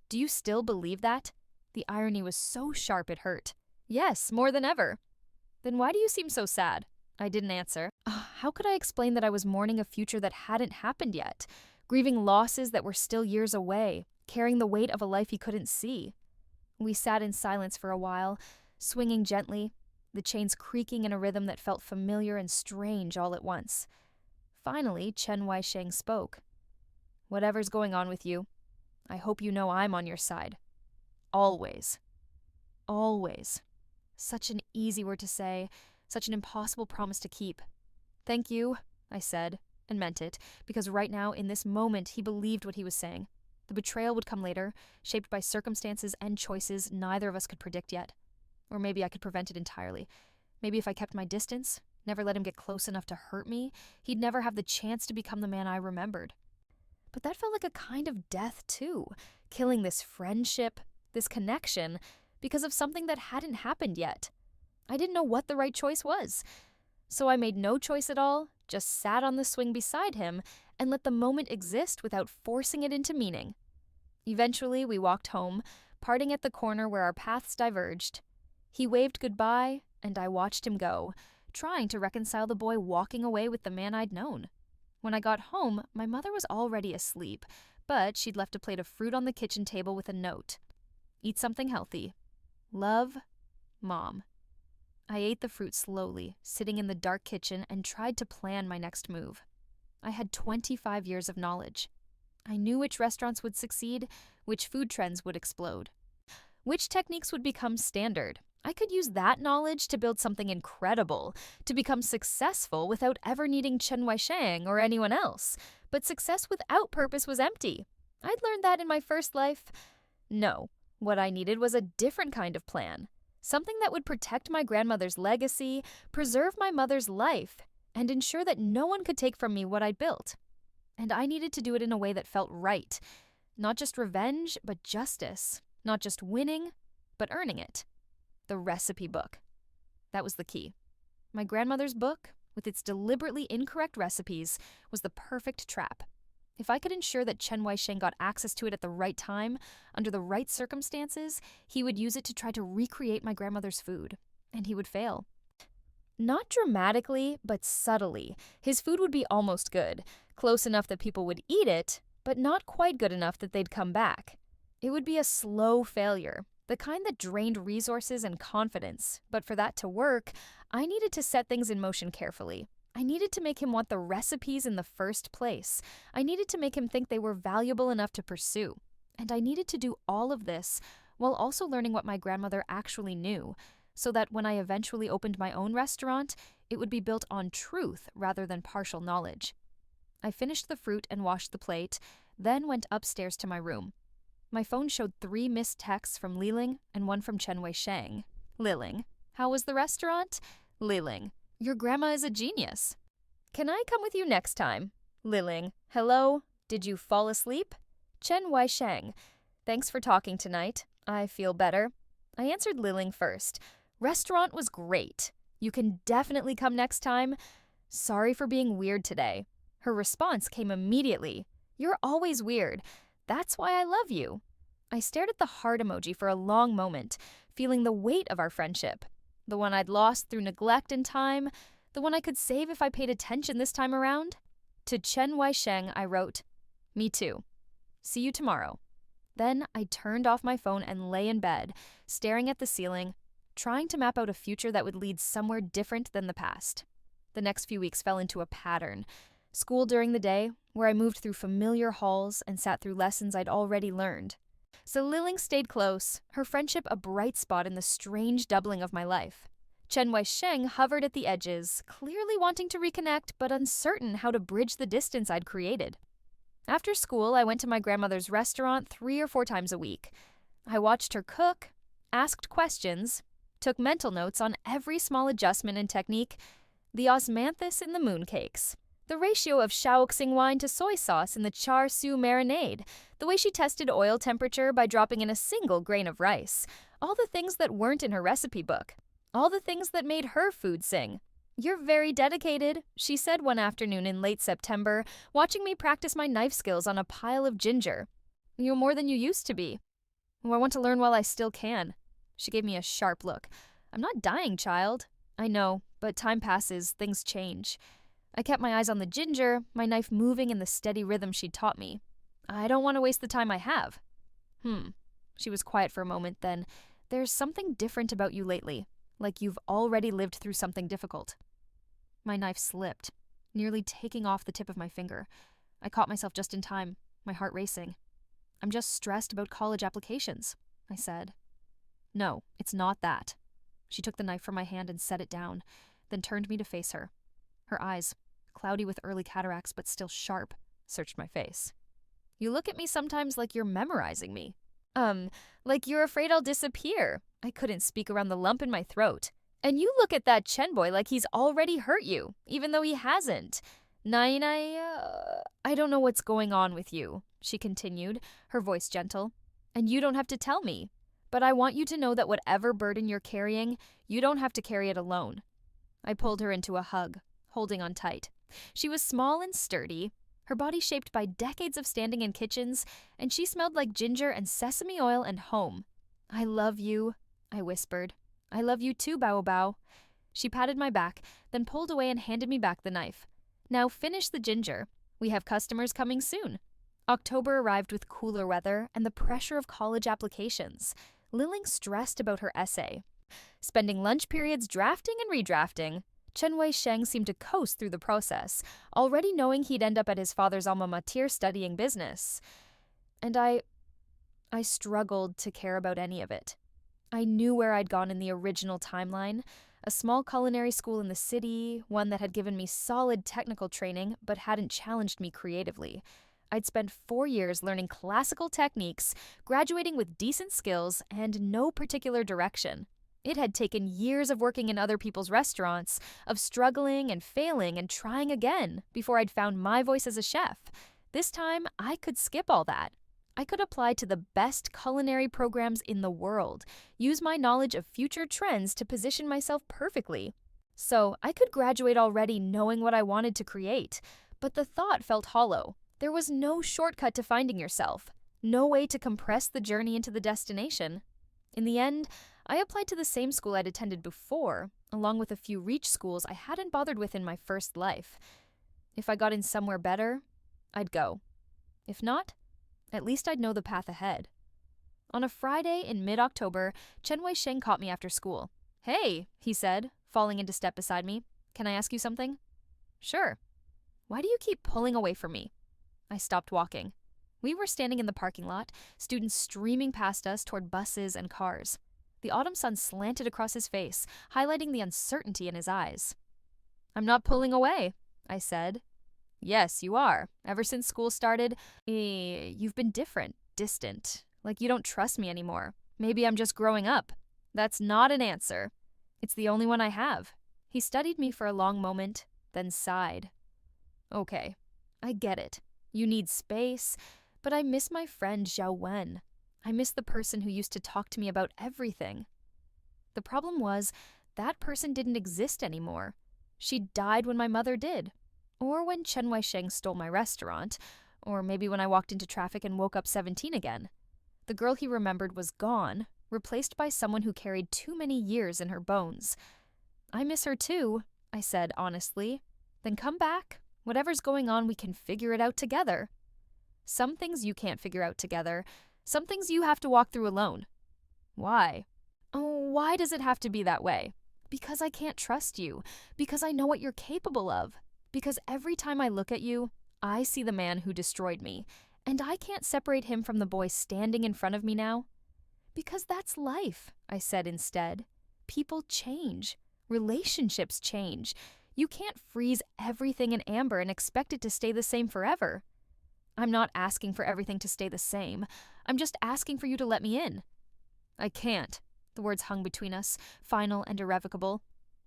Do you still believe that? The irony was so sharp it hurt. Yes, more than ever. Then why do you seem so sad? I didn't answer. How could I explain that I was mourning a future that hadn't happened yet? Grieving losses that were still years away, carrying the weight of a life he couldn't see. We sat in silence for a while, swinging gently, the chains creaking in a rhythm that felt familiar and strange all at once. Finally, Chen Weisheng spoke. Whatever's going on with you, I hope you know I'm on your side. Always. Always. Such an easy word to say, such an impossible promise to keep. Thank you, I said, and meant it, because right now, in this moment, he believed what he was saying. The betrayal would come later, shaped by circumstances and choices neither of us could predict yet. Or maybe I could prevent it entirely. Maybe if I kept my distance, never let him get close enough to hurt me, he'd never have the chance to become the man I remembered. But that felt like a kind of death, too, killing this friendship, this connection, because of something that hadn't happened yet. I didn't know what the right choice was. So I made no choice at all, just sat on the swing beside him and let the moment exist without forcing it into meaning. Eventually, we walked home, parting at the corner where our paths diverged. He waved goodbye, and I watched him go, trying to reconcile the boy walking away with the man I'd known. When I got home, my mother was already asleep, but she'd left a plate of fruit on the kitchen table with a note. Eat something healthy. Love, Mom. I ate the fruit slowly, sitting in the dark kitchen, and tried to plan my next move. I had 25 years of knowledge. I knew which restaurants would succeed, which food trends would explode, which techniques would become standard. I could use that knowledge to build something incredible, to become successful without ever needing Chen Weisheng or anyone else. But success without purpose was empty. I'd learned that in my first life. No, what I needed was a different kind of plan. Something that would protect my grandmother's legacy, preserve my mother's life, and ensure that no one could take from me what I'd built. And I needed to do it in a way that felt right. Not just revenge, but justice. Not just winning, but earning it. The recipe book. That was the key. My grandmother's book, with its deliberately incorrect recipes, was the perfect trap. If I could ensure that Chen Weisheng got access to it at the right time, under the right circumstances, he would use it to try to recreate my grandmother's food. And he would fail. Not dramatically, but subtly. His food would be almost good, close enough that people would eat it, but not quite good enough that they'd come back. It would be a slow failure, the kind that drained resources and confidence. But for that to work, I needed to set things in motion carefully. I needed to make him want the recipes in the first place. I needed to make him think they were valuable enough to pursue. And I needed to do all of this while also learning what my grandmother actually knew, so that when I eventually opened my own restaurant, it would be built on truth rather than partial knowledge. I finished the fruit and washed the plate, then went upstairs to my room. My phone showed 3 missed texts from Liling and 1 from Chen Weisheng. Liling: how was the restaurant? Liling: your grandma is a genius. Can I come with you next time? Liling: hello, did you fall asleep? Chen Weisheng: thanks for talking tonight. I feel better. I answered Liling first. Restaurant was great. You can definitely come next time. Sorry for being weird today. Her response came immediately. You're always weird. That's why I love you. I stared at the heart emoji for a long moment, feeling the weight of our friendship. The one I'd lost through neglect and time, the one I could save if I paid attention this time around. To Chen Weisheng, I wrote, me too. See you tomorrow. Then I turned off my phone and lay in bed, staring at the ceiling, trying to map out a future that would lead somewhere different than the past. The next few weeks fell into a pattern. School during the day, where I moved through familiar halls and sat through lessons I'd already learned. So Liling stayed close, her friendship a bright spot in the strange doubling of my life. Chen Weisheng hovered at the edges, clearly wanting to reconnect but uncertain how to bridge the distance I'd created. After school, I went to my grandmother's restaurant 3 or 4 times a week. I watched her cook, asked questions, took mental notes on every small adjustment and technique, the osmanthus in the mooncakes, the ratio of Shaoxing wine to soy sauce in the char siu marinade, the way she tested oil temperature by dropping in a single grain of rice, all the things that weren't in her recipe book, all the things that made her food sing. You're very dedicated, she said one afternoon in late September, watching me practice my knife skills on a pile of ginger. You're more than you used to be. Oh, I want to learn while I still can. She gave me a sharp look. I'm not dying, child. I know, but time passes, things change. I kept my eyes on the ginger, my knife moving in the steady rhythm she'd taught me. I don't want to waste the time I have. She was quiet for a moment, then. There's something different about you lately, like you've already lived through something difficult. My knife slipped, nearly taking off the tip of my finger. I caught myself just in time, my heart racing. I'm just stressed about college applications, I said. No, it's not that. She took the knife from my hand and set it down, then turned me to face her. Her eyes, cloudy with early cataracts but still sharp, searched my face. You look at me sometimes like you're memorizing me. Like you're afraid I'll disappear. I couldn't speak around the lump in my throat. And you look at that Chen boy like he's already hurt you, even though he hasn't. I don't know what's going on with you, she continued, her voice gentle. And you don't have to tell me. But I want you to know that whatever burden you're carrying, you don't have to carry it alone. I pulled her into a hug, holding on tight. She was small and sturdy, her body shaped by decades of standing in kitchens, and she smelled like ginger and sesame oil and home. I love you, I whispered. I love you too, Bao Bao. She patted my back, then pulled away and handed me back the knife. Now finish the ginger. We have customers coming soon. October arrived with cooler weather and the pressure of college applications. Liling stressed about her essay. Spending lunch periods drafting and redrafting, Chen Weisheng seemed to coast through the process, already knowing he'd end up at his father's alma mater studying business. And I struggled to care about any of it. I knew where I'd gone in the original timeline, a small culinary school in the city, one that had given me solid technical training but hadn't challenged me creatively. I'd spent 4 years learning classical techniques, graduating with decent skills, and no particular direction. It had taken years of working in other people's restaurants, of struggling and failing and trying again before I'd found my voice as a chef. This time, I could skip all that. I could apply to the best culinary programs in the world, use my knowledge of future trends to position myself perfectly. So I could graduate already knowing what I wanted to create, but the thought felt hollow. There was no shortcut to finding yourself, no way to compress the journey into the destination. In the end, I applied to the same school I'd attended before, along with a few reach schools I hadn't bothered with in my first life. If I got in somewhere better, I'd go. If not, at least I'd know the path ahead. On a Friday in mid-October, Chen Wei-sheng caught me after school. "Hey," he said, falling into step beside me. "Can I ask you something?" "Sure." "Why do you keep pulling away from me?" I stopped walking. We were standing in the parking lot, students streaming past us toward buses and cars. The autumn sun slanted across his face, highlighting the uncertainty in his eyes. "I'm not pulling away," I said. "Yes, you are. Ever since school started, you've been different, distant, like you don't trust me anymore. Maybe I'm just growing up." "That's not an answer. It's the only one I have." He studied me for a long moment, then sighed. "Okay, I get it. You need space, but I miss my friend Zhao Wen. I miss the person who used to talk to me about everything." The problem was, that person didn't exist anymore. She died when my mother did. Or when Chen Wei-sheng stole my restaurant. Or maybe when I walked into traffic and woke up 17 again. The girl he remembered was gone, replaced by someone who carried too many years in her bones. "I miss her too," I said honestly. "Then come back. Whatever's going on, we can figure it out together." "Some things you can't figure out together. Some things you have to walk through alone." "Why?" "Oh, why does it have to be that way?" "Because I can't trust you. Because I know what you're capable of. Because every time I look at you, I see the man who destroyed me, and I can't separate him from the boy standing in front of me now." "Because that's life," I said instead. "People change. Relationships change. You can't freeze everything in amber and expect it to stay the same forever." "I'm not asking for everything to stay the same. I'm just asking for you to let me in." "I can't." The words hung between us, final and irrevocable.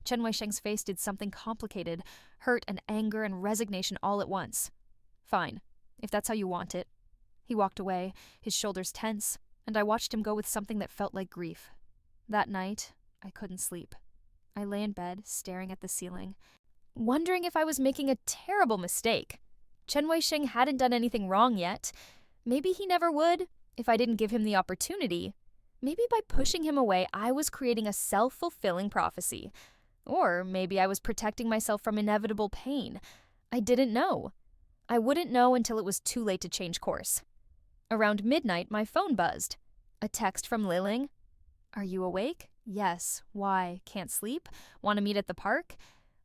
Chen Wei-sheng's face did something complicated, hurt and anger and resignation all at once. "Fine, if that's how you want it." He walked away, his shoulders tense, and I watched him go with something that felt like grief. That night, I couldn't sleep. I lay in bed, staring at the ceiling, wondering if I was making a terrible mistake. Chen Wei-sheng hadn't done anything wrong yet. Maybe he never would, if I didn't give him the opportunity. Maybe by pushing him away, I was creating a self-fulfilling prophecy. Or maybe I was protecting myself from inevitable pain. I didn't know. I wouldn't know until it was too late to change course. Around midnight, my phone buzzed. A text from Liling. "Are you awake?" "Yes." "Why? Can't sleep? Want to meet at the park?"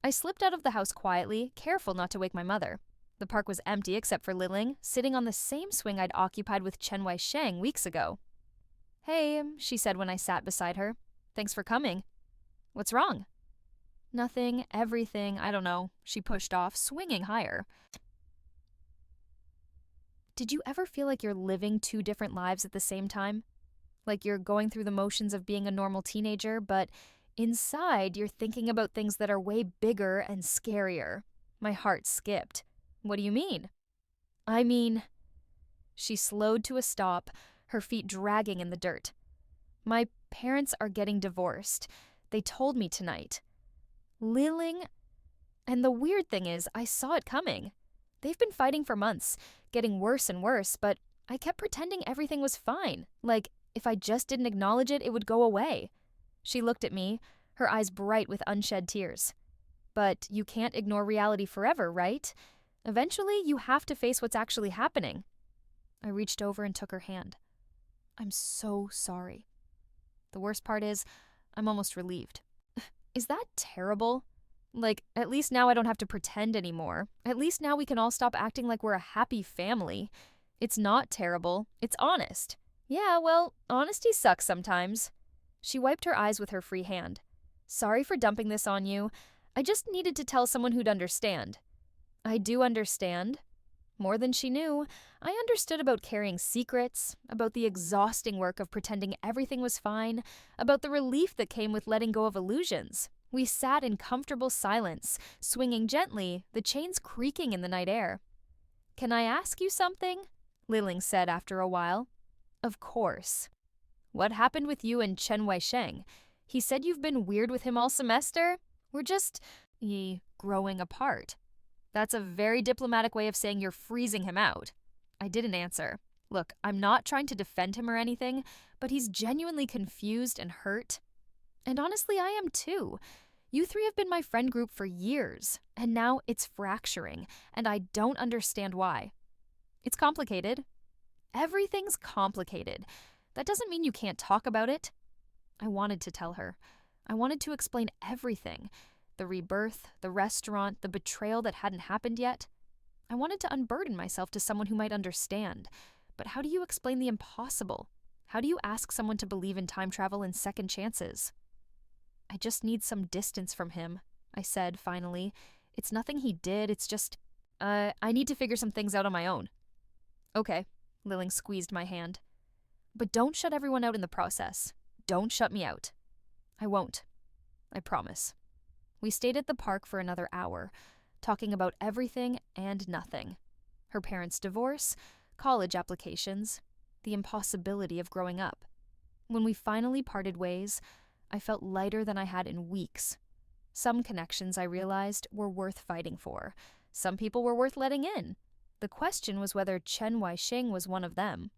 I slipped out of the house quietly, careful not to wake my mother. The park was empty except for Liling, sitting on the same swing I'd occupied with Chen Wei-sheng weeks ago. "Hey," she said when I sat beside her. "Thanks for coming." "What's wrong?" "Nothing, everything, I don't know," she pushed off, swinging higher. Did you ever feel like you're living two different lives at the same time? Like you're going through the motions of being a normal teenager, but inside you're thinking about things that are way bigger and scarier. My heart skipped. "What do you mean?" "I mean..." She slowed to a stop, her feet dragging in the dirt. "My parents are getting divorced. They told me tonight. Liling... And the weird thing is, I saw it coming. They've been fighting for months, getting worse and worse, but I kept pretending everything was fine. Like, if I just didn't acknowledge it, it would go away." She looked at me, her eyes bright with unshed tears. "But you can't ignore reality forever, right? Eventually, you have to face what's actually happening." I reached over and took her hand. "I'm so sorry." The worst part is, I'm almost relieved. Is that terrible? Like, at least now I don't have to pretend anymore. At least now we can all stop acting like we're a happy family. It's not terrible. It's honest. "Yeah, well, honesty sucks sometimes." She wiped her eyes with her free hand. "Sorry for dumping this on you. I just needed to tell someone who'd understand." I do understand. More than she knew, I understood about carrying secrets, about the exhausting work of pretending everything was fine, about the relief that came with letting go of illusions. We sat in comfortable silence, swinging gently, the chains creaking in the night air. "Can I ask you something?" Liling said after a while. "Of course." "What happened with you and Chen Wei-sheng? He said you've been weird with him all semester? We're just... growing apart." That's a very diplomatic way of saying you're freezing him out. I didn't answer. Look, I'm not trying to defend him or anything, but he's genuinely confused and hurt. And honestly, I am too. You three have been my friend group for years, and now it's fracturing, and I don't understand why. It's complicated. Everything's complicated. That doesn't mean you can't talk about it. I wanted to tell her. I wanted to explain everything. The rebirth, the restaurant, the betrayal that hadn't happened yet. I wanted to unburden myself to someone who might understand. But how do you explain the impossible? How do you ask someone to believe in time travel and second chances? I just need some distance from him, I said finally. It's nothing he did, it's just, I need to figure some things out on my own. Okay, Lilling squeezed my hand. But don't shut everyone out in the process. Don't shut me out. I won't. I promise. We stayed at the park for another hour, talking about everything and nothing. Her parents' divorce, college applications, the impossibility of growing up. When we finally parted ways, I felt lighter than I had in weeks. Some connections, I realized, were worth fighting for. Some people were worth letting in. The question was whether Chen Weisheng was one of them.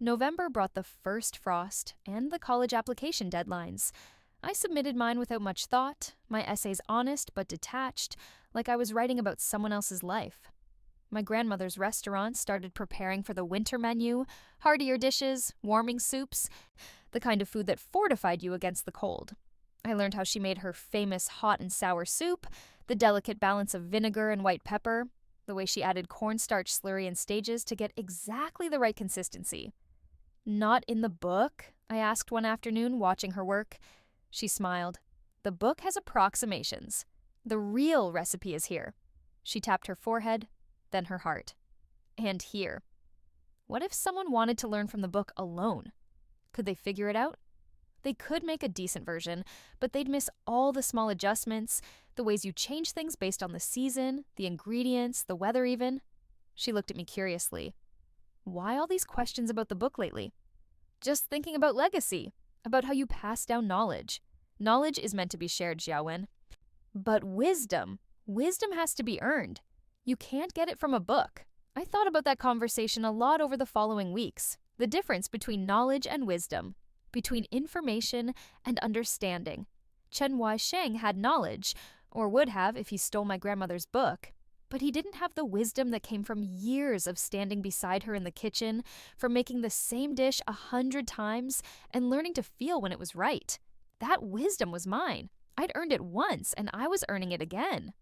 November brought the first frost and the college application deadlines. I submitted mine without much thought, my essays honest but detached, like I was writing about someone else's life. My grandmother's restaurant started preparing for the winter menu, heartier dishes, warming soups, the kind of food that fortified you against the cold. I learned how she made her famous hot and sour soup, the delicate balance of vinegar and white pepper, the way she added cornstarch slurry in stages to get exactly the right consistency. Not in the book? I asked one afternoon, watching her work. She smiled. The book has approximations. The real recipe is here. She tapped her forehead, then her heart. And here. What if someone wanted to learn from the book alone? Could they figure it out? They could make a decent version, but they'd miss all the small adjustments, the ways you change things based on the season, the ingredients, the weather even. She looked at me curiously. Why all these questions about the book lately? Just thinking about legacy, about how you pass down knowledge. Knowledge is meant to be shared, Xiaowen. But wisdom has to be earned. You can't get it from a book. I thought about that conversation a lot over the following weeks. The difference between knowledge and wisdom, between information and understanding. Chen Weisheng had knowledge, or would have if he stole my grandmother's book, but he didn't have the wisdom that came from years of standing beside her in the kitchen, from making the same dish 100 times and learning to feel when it was right. That wisdom was mine. I'd earned it once, and I was earning it again.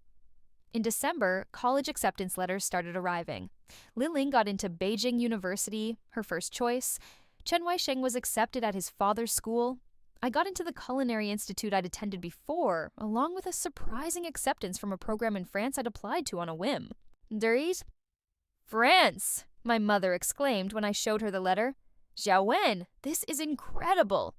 In December, college acceptance letters started arriving. Liling got into Beijing University, her first choice. Chen Weisheng was accepted at his father's school. I got into the culinary institute I'd attended before, along with a surprising acceptance from a program in France I'd applied to on a whim. Duries? France! My mother exclaimed when I showed her the letter. Xiaowen, this is incredible!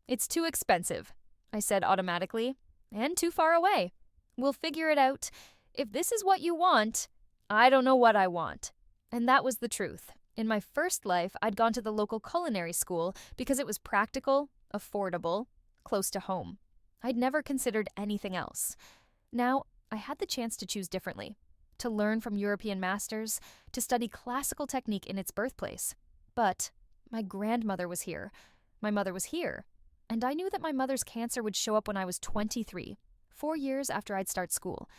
It's too expensive, I said automatically, and too far away. We'll figure it out. If this is what you want, I don't know what I want. And that was the truth. In my first life, I'd gone to the local culinary school because it was practical, affordable, close to home. I'd never considered anything else. Now, I had the chance to choose differently, to learn from European masters, to study classical technique in its birthplace. But my grandmother was here. My mother was here. And I knew that my mother's cancer would show up when I was 23, 4 years after I'd start school.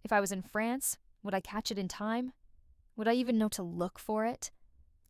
If I was in France, would I catch it in time? Would I even know to look for it?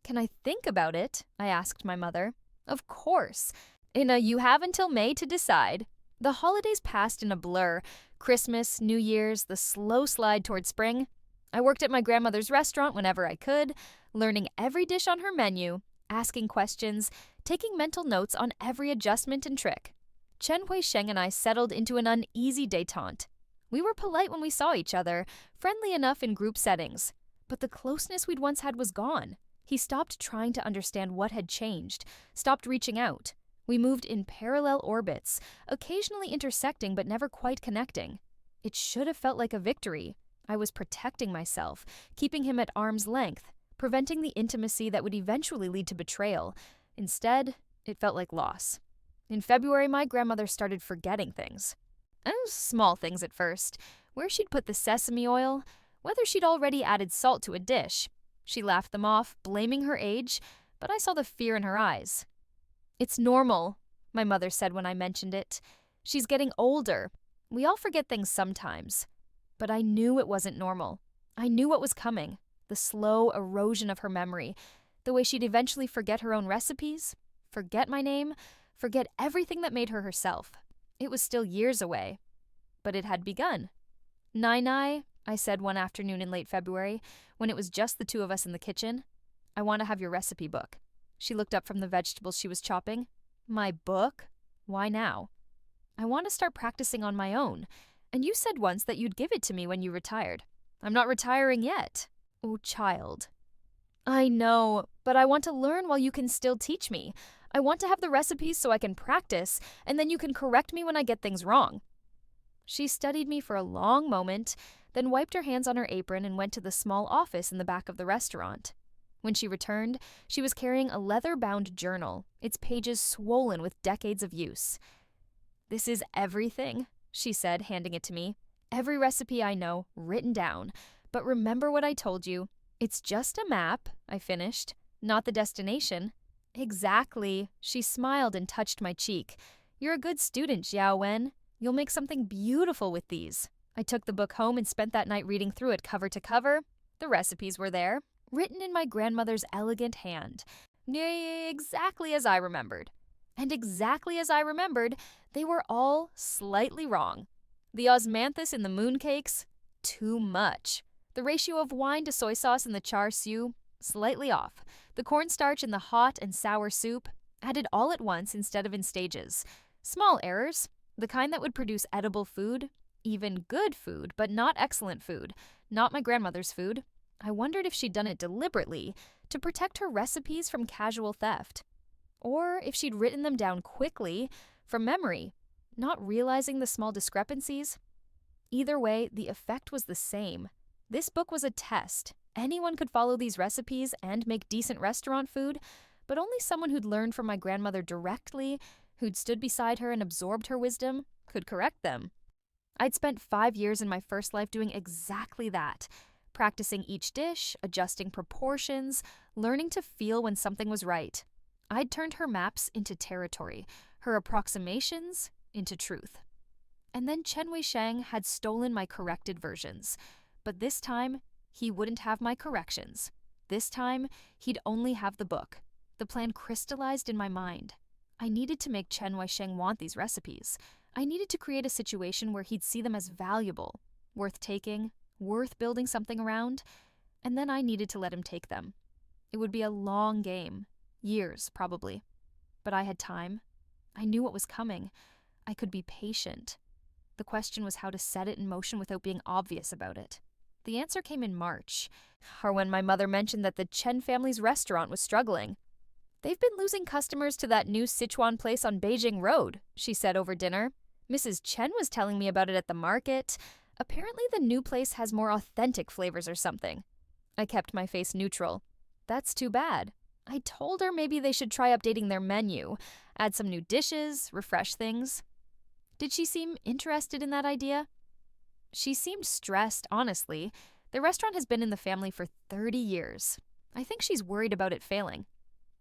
Can I think about it? I asked my mother. Of course. In a you have until May to decide. The holidays passed in a blur. Christmas, New Year's, the slow slide toward spring. I worked at my grandmother's restaurant whenever I could, learning every dish on her menu, asking questions, taking mental notes on every adjustment and trick. Chen Weisheng and I settled into an uneasy détente. We were polite when we saw each other, friendly enough in group settings. But the closeness we'd once had was gone. He stopped trying to understand what had changed, stopped reaching out. We moved in parallel orbits, occasionally intersecting but never quite connecting. It should have felt like a victory. I was protecting myself, keeping him at arm's length, preventing the intimacy that would eventually lead to betrayal. Instead, it felt like loss. In February, my grandmother started forgetting things. Small things at first. Where she'd put the sesame oil, whether she'd already added salt to a dish. She laughed them off, blaming her age, but I saw the fear in her eyes. "It's normal," my mother said when I mentioned it. "She's getting older. We all forget things sometimes." But I knew it wasn't normal. I knew what was coming. The slow erosion of her memory. The way she'd eventually forget her own recipes, forget my name, forget everything that made her herself. It was still years away. But it had begun. "Nai," I said one afternoon in late February, when it was just the two of us in the kitchen. "I want to have your recipe book." She looked up from the vegetables she was chopping. "My book? Why now?" "I want to start practicing on my own. And you said once that you'd give it to me when you retired." "I'm not retiring yet." "Oh, child." "I know, but I want to learn while you can still teach me. I want to have the recipes so I can practice, and then you can correct me when I get things wrong." She studied me for a long moment, then wiped her hands on her apron and went to the small office in the back of the restaurant. When she returned, she was carrying a leather-bound journal, its pages swollen with decades of use. "This is everything," she said, handing it to me. "Every recipe I know, written down. But remember what I told you. It's just a map," I finished, "not the destination." "Exactly." She smiled and touched my cheek. "You're a good student, Xiao Wen. You'll make something beautiful with these." I took the book home and spent that night reading through it cover to cover. The recipes were there, written in my grandmother's elegant hand. Exactly as I remembered. And exactly as I remembered, they were all slightly wrong. The osmanthus in the mooncakes? Too much. The ratio of wine to soy sauce in the char siu? Slightly off. The cornstarch in the hot and sour soup? Added all at once instead of in stages. Small errors. The kind that would produce edible food. Even good food, but not excellent food. Not my grandmother's food. I wondered if she'd done it deliberately to protect her recipes from casual theft. Or if she'd written them down quickly, from memory, not realizing the small discrepancies. Either way, the effect was the same. This book was a test. Anyone could follow these recipes and make decent restaurant food, but only someone who'd learned from my grandmother directly, who'd stood beside her and absorbed her wisdom, could correct them. I'd spent 5 years in my first life doing exactly that, practicing each dish, adjusting proportions, learning to feel when something was right. I'd turned her maps into territory, her approximations into truth. And then Chen Wei-sheng had stolen my corrected versions. But this time, he wouldn't have my corrections. This time, he'd only have the book. The plan crystallized in my mind. I needed to make Chen Wei-sheng want these recipes. I needed to create a situation where he'd see them as valuable, worth taking, worth building something around, and then I needed to let him take them. It would be a long game. Years, probably. But I had time. I knew what was coming. I could be patient. The question was how to set it in motion without being obvious about it. The answer came in March, or when my mother mentioned that the Chen family's restaurant was struggling. "They've been losing customers to that new Sichuan place on Beijing Road," she said over dinner. "Mrs. Chen was telling me about it at the market. Apparently the new place has more authentic flavors or something." I kept my face neutral. "That's too bad. I told her maybe they should try updating their menu, add some new dishes, refresh things." Did she seem interested in that idea? She seemed stressed, honestly. The restaurant has been in the family for 30 years. I think she's worried about it failing.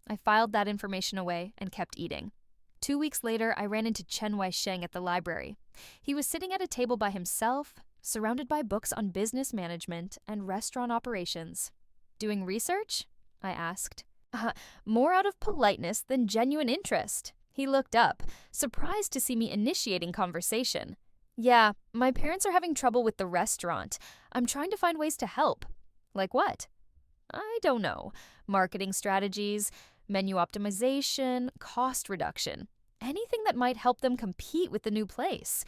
I filed that information away and kept eating. 2 weeks later, I ran into Chen Wei-sheng at the library. He was sitting at a table by himself, surrounded by books on business management and restaurant operations. "Doing research?" I asked. More out of politeness than genuine interest." He looked up, surprised to see me initiating conversation. "Yeah, my parents are having trouble with the restaurant. I'm trying to find ways to help." "Like what?" "I don't know. Marketing strategies, menu optimization, cost reduction. Anything that might help them compete with the new place."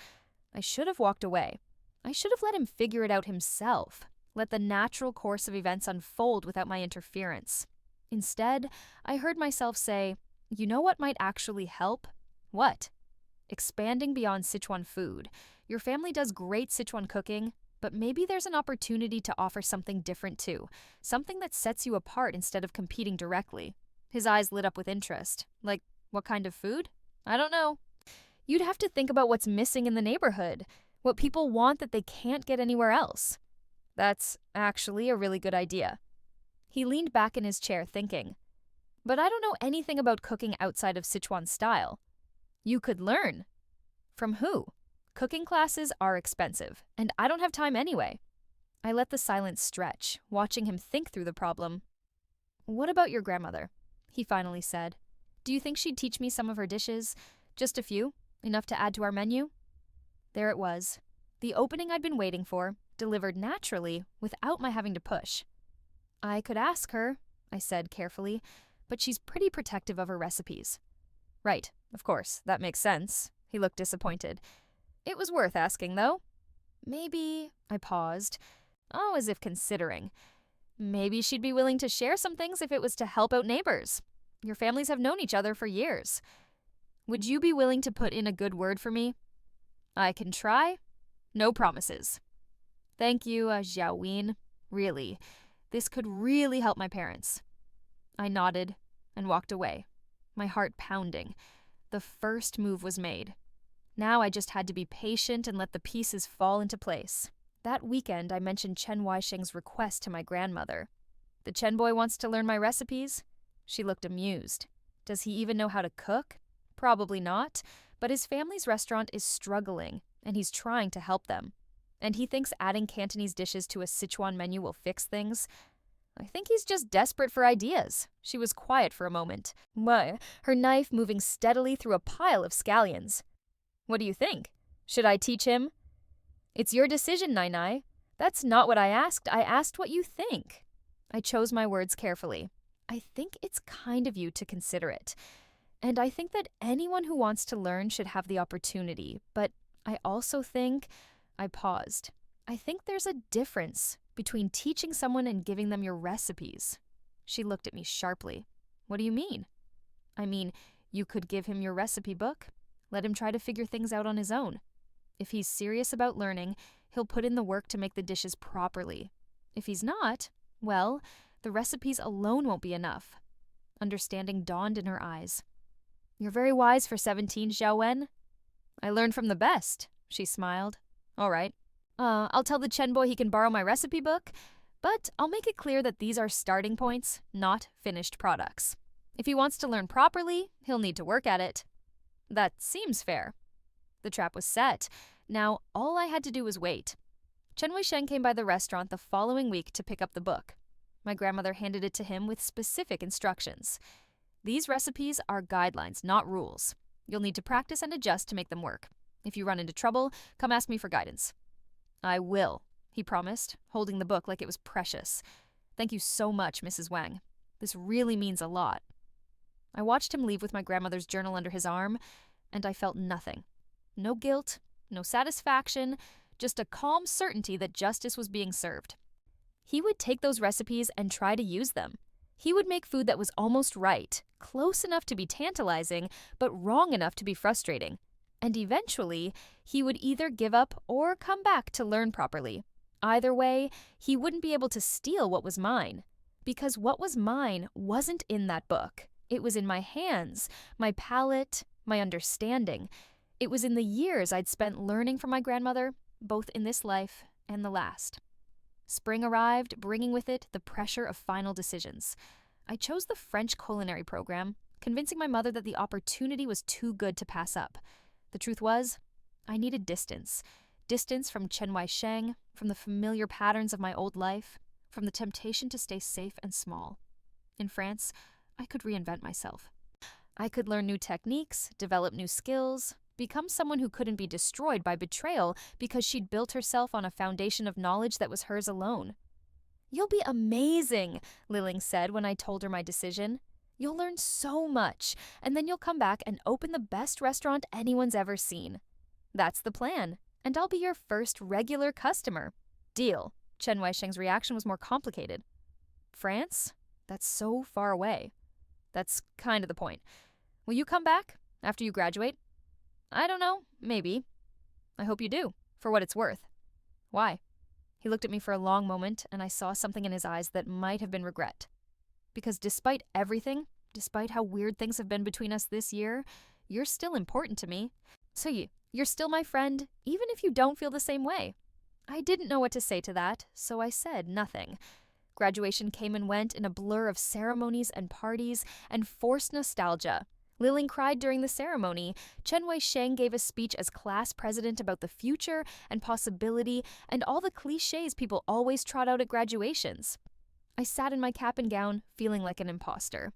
I should have walked away. I should have let him figure it out himself, let the natural course of events unfold without my interference. Instead, I heard myself say, "You know what might actually help?" "What?" "Expanding beyond Sichuan food. Your family does great Sichuan cooking, but maybe there's an opportunity to offer something different too, something that sets you apart instead of competing directly." His eyes lit up with interest. "Like, what kind of food?" "I don't know." "You'd have to think about what's missing in the neighborhood, what people want that they can't get anywhere else." That's actually a really good idea. He leaned back in his chair thinking. But I don't know anything about cooking outside of Sichuan style. You could learn. From who? Cooking classes are expensive, and I don't have time anyway. I let the silence stretch, watching him think through the problem. What about your grandmother? He finally said. Do you think she'd teach me some of her dishes? Just a few? Enough to add to our menu? There it was. The opening I'd been waiting for, delivered naturally, without my having to push. I could ask her, I said carefully, but she's pretty protective of her recipes. Right, of course, that makes sense. He looked disappointed. It was worth asking, though. Maybe, I paused. Oh, as if considering. Maybe she'd be willing to share some things if it was to help out neighbors. Your families have known each other for years. Would you be willing to put in a good word for me? I can try. No promises. Thank you, Xiaowin. Really, this could really help my parents. I nodded and walked away, my heart pounding. The first move was made. Now I just had to be patient and let the pieces fall into place. That weekend, I mentioned Chen Weisheng's request to my grandmother. The Chen boy wants to learn my recipes? She looked amused. Does he even know how to cook? Probably not, but his family's restaurant is struggling, and he's trying to help them. And he thinks adding Cantonese dishes to a Sichuan menu will fix things. I think he's just desperate for ideas. She was quiet for a moment, her knife moving steadily through a pile of scallions. What do you think? Should I teach him? It's your decision, Nai. That's not what I asked. I asked what you think. I chose my words carefully. I think it's kind of you to consider it. And I think that anyone who wants to learn should have the opportunity. But I also think... I paused. I think there's a difference between teaching someone and giving them your recipes. She looked at me sharply. What do you mean? I mean, you could give him your recipe book. Let him try to figure things out on his own. If he's serious about learning, he'll put in the work to make the dishes properly. If he's not, well, the recipes alone won't be enough. Understanding dawned in her eyes. You're very wise for 17, Xiaowen. I learned from the best, she smiled. All right. I'll tell the Chen boy he can borrow my recipe book, but I'll make it clear that these are starting points, not finished products. If he wants to learn properly, he'll need to work at it. That seems fair. The trap was set. Now, all I had to do was wait. Chen Weisheng came by the restaurant the following week to pick up the book. My grandmother handed it to him with specific instructions. These recipes are guidelines, not rules. You'll need to practice and adjust to make them work. If you run into trouble, come ask me for guidance. I will, he promised, holding the book like it was precious. Thank you so much, Mrs. Wang. This really means a lot. I watched him leave with my grandmother's journal under his arm, and I felt nothing. No guilt, no satisfaction, just a calm certainty that justice was being served. He would take those recipes and try to use them. He would make food that was almost right, close enough to be tantalizing, but wrong enough to be frustrating. And eventually, he would either give up or come back to learn properly. Either way, he wouldn't be able to steal what was mine. Because what was mine wasn't in that book. It was in my hands, my palate, my understanding. It was in the years I'd spent learning from my grandmother, both in this life and the last. Spring arrived, bringing with it the pressure of final decisions. I chose the French culinary program, convincing my mother that the opportunity was too good to pass up. The truth was, I needed distance. Distance from Chen Weisheng, from the familiar patterns of my old life, from the temptation to stay safe and small. In France, I could reinvent myself. I could learn new techniques, develop new skills, become someone who couldn't be destroyed by betrayal because she'd built herself on a foundation of knowledge that was hers alone. You'll be amazing, Liling said when I told her my decision. You'll learn so much, and then you'll come back and open the best restaurant anyone's ever seen. That's the plan, and I'll be your first regular customer. Deal. Chen Weisheng's reaction was more complicated. France? That's so far away. That's kind of the point. Will you come back after you graduate? I don't know, maybe. I hope you do, for what it's worth. Why? He looked at me for a long moment, and I saw something in his eyes that might have been regret. Because despite everything, despite how weird things have been between us this year, you're still important to me. So you're still my friend, even if you don't feel the same way. I didn't know what to say to that, so I said nothing. Graduation came and went in a blur of ceremonies and parties and forced nostalgia. Liling cried during the ceremony. Chen Wei-sheng gave a speech as class president about the future and possibility and all the cliches people always trot out at graduations. I sat in my cap and gown, feeling like an imposter.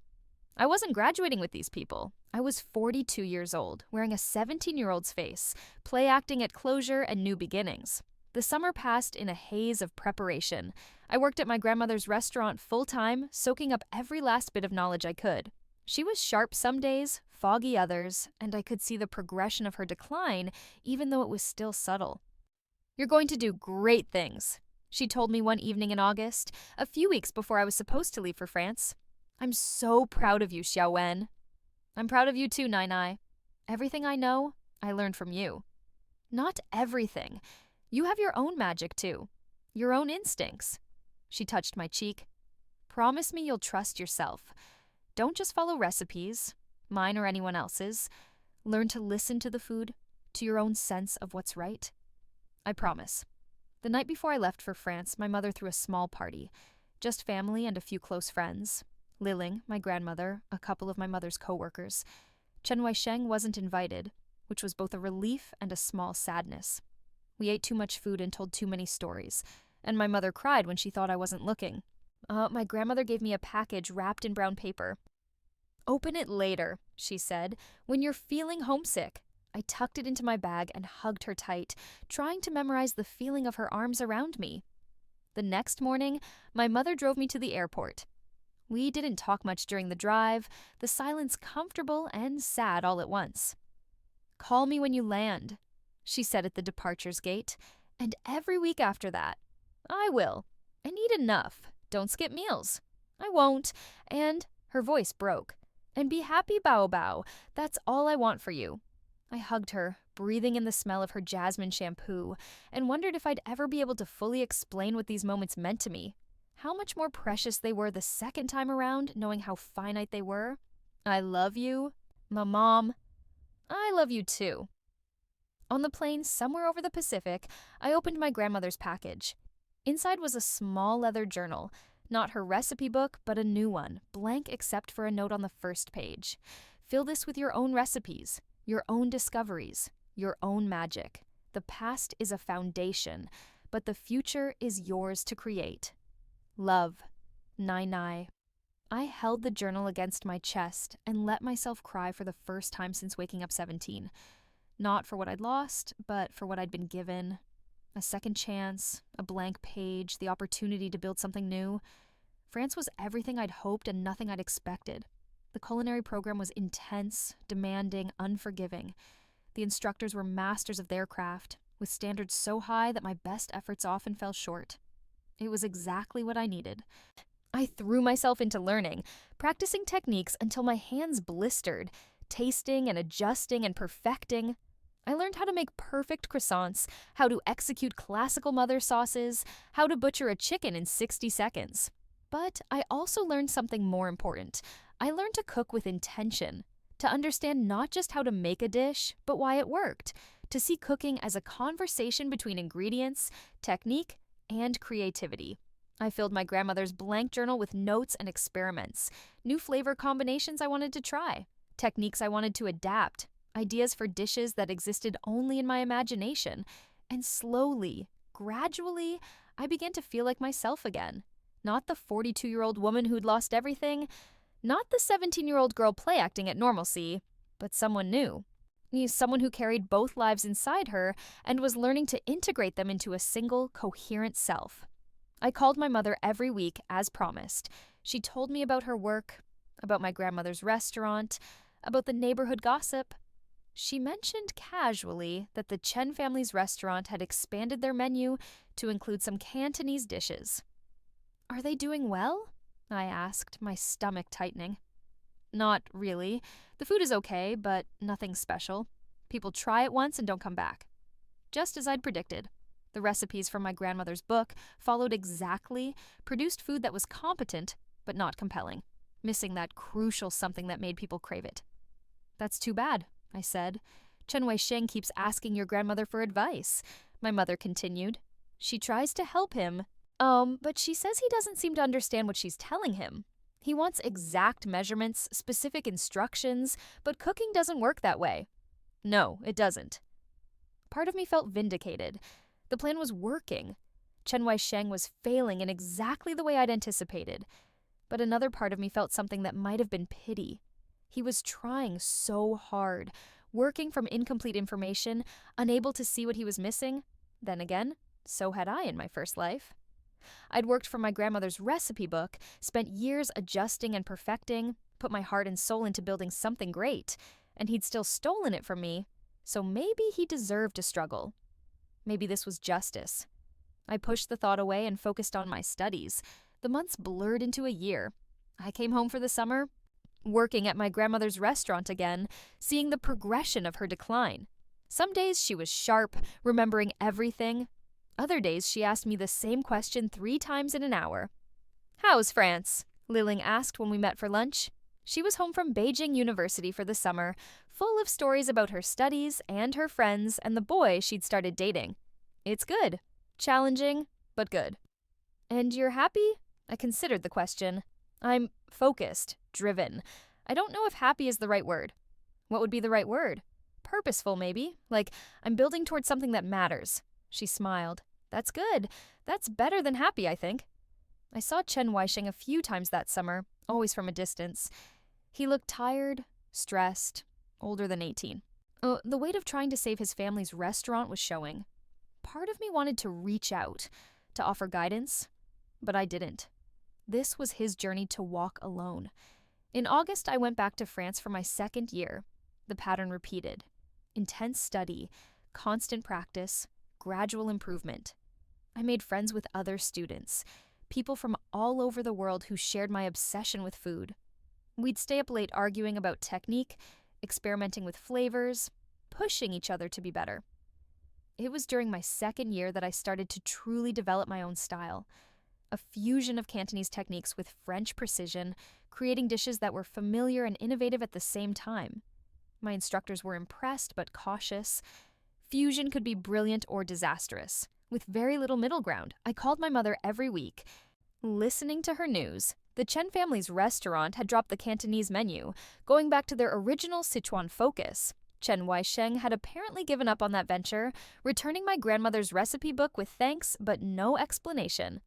I wasn't graduating with these people. I was 42 years old, wearing a 17-year-old's face, play acting at closure and new beginnings. The summer passed in a haze of preparation. I worked at my grandmother's restaurant full-time, soaking up every last bit of knowledge I could. She was sharp some days, foggy others, and I could see the progression of her decline, even though it was still subtle. "You're going to do great things," she told me one evening in August, a few weeks before I was supposed to leave for France. "I'm so proud of you, Xiaowen." "I'm proud of you too, Nai. Everything I know, I learned from you." "Not everything. You have your own magic too. Your own instincts." She touched my cheek. "Promise me you'll trust yourself. Don't just follow recipes, mine or anyone else's. Learn to listen to the food, to your own sense of what's right." "I promise." The night before I left for France, my mother threw a small party. Just family and a few close friends. Liling, my grandmother, a couple of my mother's co-workers. Chen Wei-sheng wasn't invited, which was both a relief and a small sadness. We ate too much food and told too many stories, and my mother cried when she thought I wasn't looking. My grandmother gave me a package wrapped in brown paper. "Open it later," she said, "when you're feeling homesick." I tucked it into my bag and hugged her tight, trying to memorize the feeling of her arms around me. The next morning, my mother drove me to the airport. We didn't talk much during the drive, the silence comfortable and sad all at once. "Call me when you land," she said at the departures gate, and every week after that. "I will. And eat enough. Don't skip meals." "I won't." And her voice broke. "And be happy, Bao Bao. That's all I want for you." I hugged her, breathing in the smell of her jasmine shampoo, and wondered if I'd ever be able to fully explain what these moments meant to me. How much more precious they were the second time around, knowing how finite they were. "I love you, my mom." "I love you too." On the plane somewhere over the Pacific, I opened my grandmother's package. Inside was a small leather journal, not her recipe book, but a new one, blank except for a note on the first page. "Fill this with your own recipes, your own discoveries, your own magic. The past is a foundation, but the future is yours to create. Love, Nai." I held the journal against my chest and let myself cry for the first time since waking up 17. Not for what I'd lost, but for what I'd been given. A second chance, a blank page, the opportunity to build something new. France was everything I'd hoped and nothing I'd expected. The culinary program was intense, demanding, unforgiving. The instructors were masters of their craft, with standards so high that my best efforts often fell short. It was exactly what I needed. I threw myself into learning, practicing techniques until my hands blistered, tasting and adjusting and perfecting. I learned how to make perfect croissants, how to execute classical mother sauces, how to butcher a chicken in 60 seconds. But I also learned something more important. I learned to cook with intention, to understand not just how to make a dish, but why it worked, to see cooking as a conversation between ingredients, technique, and creativity. I filled my grandmother's blank journal with notes and experiments, new flavor combinations I wanted to try, techniques I wanted to adapt, ideas for dishes that existed only in my imagination, and slowly, gradually, I began to feel like myself again. Not the 42-year-old woman who'd lost everything, not the 17-year-old girl play acting at normalcy, but someone new. Someone who carried both lives inside her and was learning to integrate them into a single, coherent self. I called my mother every week, as promised. She told me about her work, about my grandmother's restaurant, about the neighborhood gossip. She mentioned casually that the Chen family's restaurant had expanded their menu to include some Cantonese dishes. "Are they doing well?" I asked, my stomach tightening. "Not really. The food is okay, but nothing special. People try it once and don't come back." Just as I'd predicted. The recipes from my grandmother's book followed exactly, produced food that was competent, but not compelling, missing that crucial something that made people crave it. "That's too bad," I said. "Chen Wei-sheng keeps asking your grandmother for advice," my mother continued. She tries to help him, but she says he doesn't seem to understand what she's telling him. He wants exact measurements, specific instructions, but cooking doesn't work that way. No, it doesn't. Part of me felt vindicated. The plan was working. Chen Weisheng was failing in exactly the way I'd anticipated. But another part of me felt something that might have been pity. He was trying so hard, working from incomplete information, unable to see what he was missing. Then again, so had I in my first life. I'd worked from my grandmother's recipe book, spent years adjusting and perfecting, put my heart and soul into building something great, and he'd still stolen it from me, so maybe he deserved to struggle. Maybe this was justice. I pushed the thought away and focused on my studies. The months blurred into a year. I came home for the summer, working at my grandmother's restaurant again, seeing the progression of her decline. Some days she was sharp, remembering everything. Other days she asked me the same question 3 times in an hour. "How's France?" Liling asked when we met for lunch. She was home from Beijing University for the summer, full of stories about her studies and her friends and the boy she'd started dating. "It's good. Challenging, but good." "And you're happy?" I considered the question. "I'm focused, driven. I don't know if happy is the right word." "What would be the right word?" "Purposeful, maybe. Like, I'm building towards something that matters." She smiled. "That's good. That's better than happy, I think." I saw Chen Weisheng a few times that summer, always from a distance. He looked tired, stressed, older than 18. The weight of trying to save his family's restaurant was showing. Part of me wanted to reach out, to offer guidance, but I didn't. This was his journey to walk alone. In August, I went back to France for my 2nd year. The pattern repeated. Intense study, constant practice, gradual improvement. I made friends with other students, people from all over the world who shared my obsession with food. We'd stay up late arguing about technique, experimenting with flavors, pushing each other to be better. It was during my 2nd year that I started to truly develop my own style, a fusion of Cantonese techniques with French precision, creating dishes that were familiar and innovative at the same time. My instructors were impressed but cautious. Fusion could be brilliant or disastrous, with very little middle ground. I called my mother every week. Listening to her news, the Chen family's restaurant had dropped the Cantonese menu, going back to their original Sichuan focus. Chen Weisheng had apparently given up on that venture, returning my grandmother's recipe book with thanks but no explanation.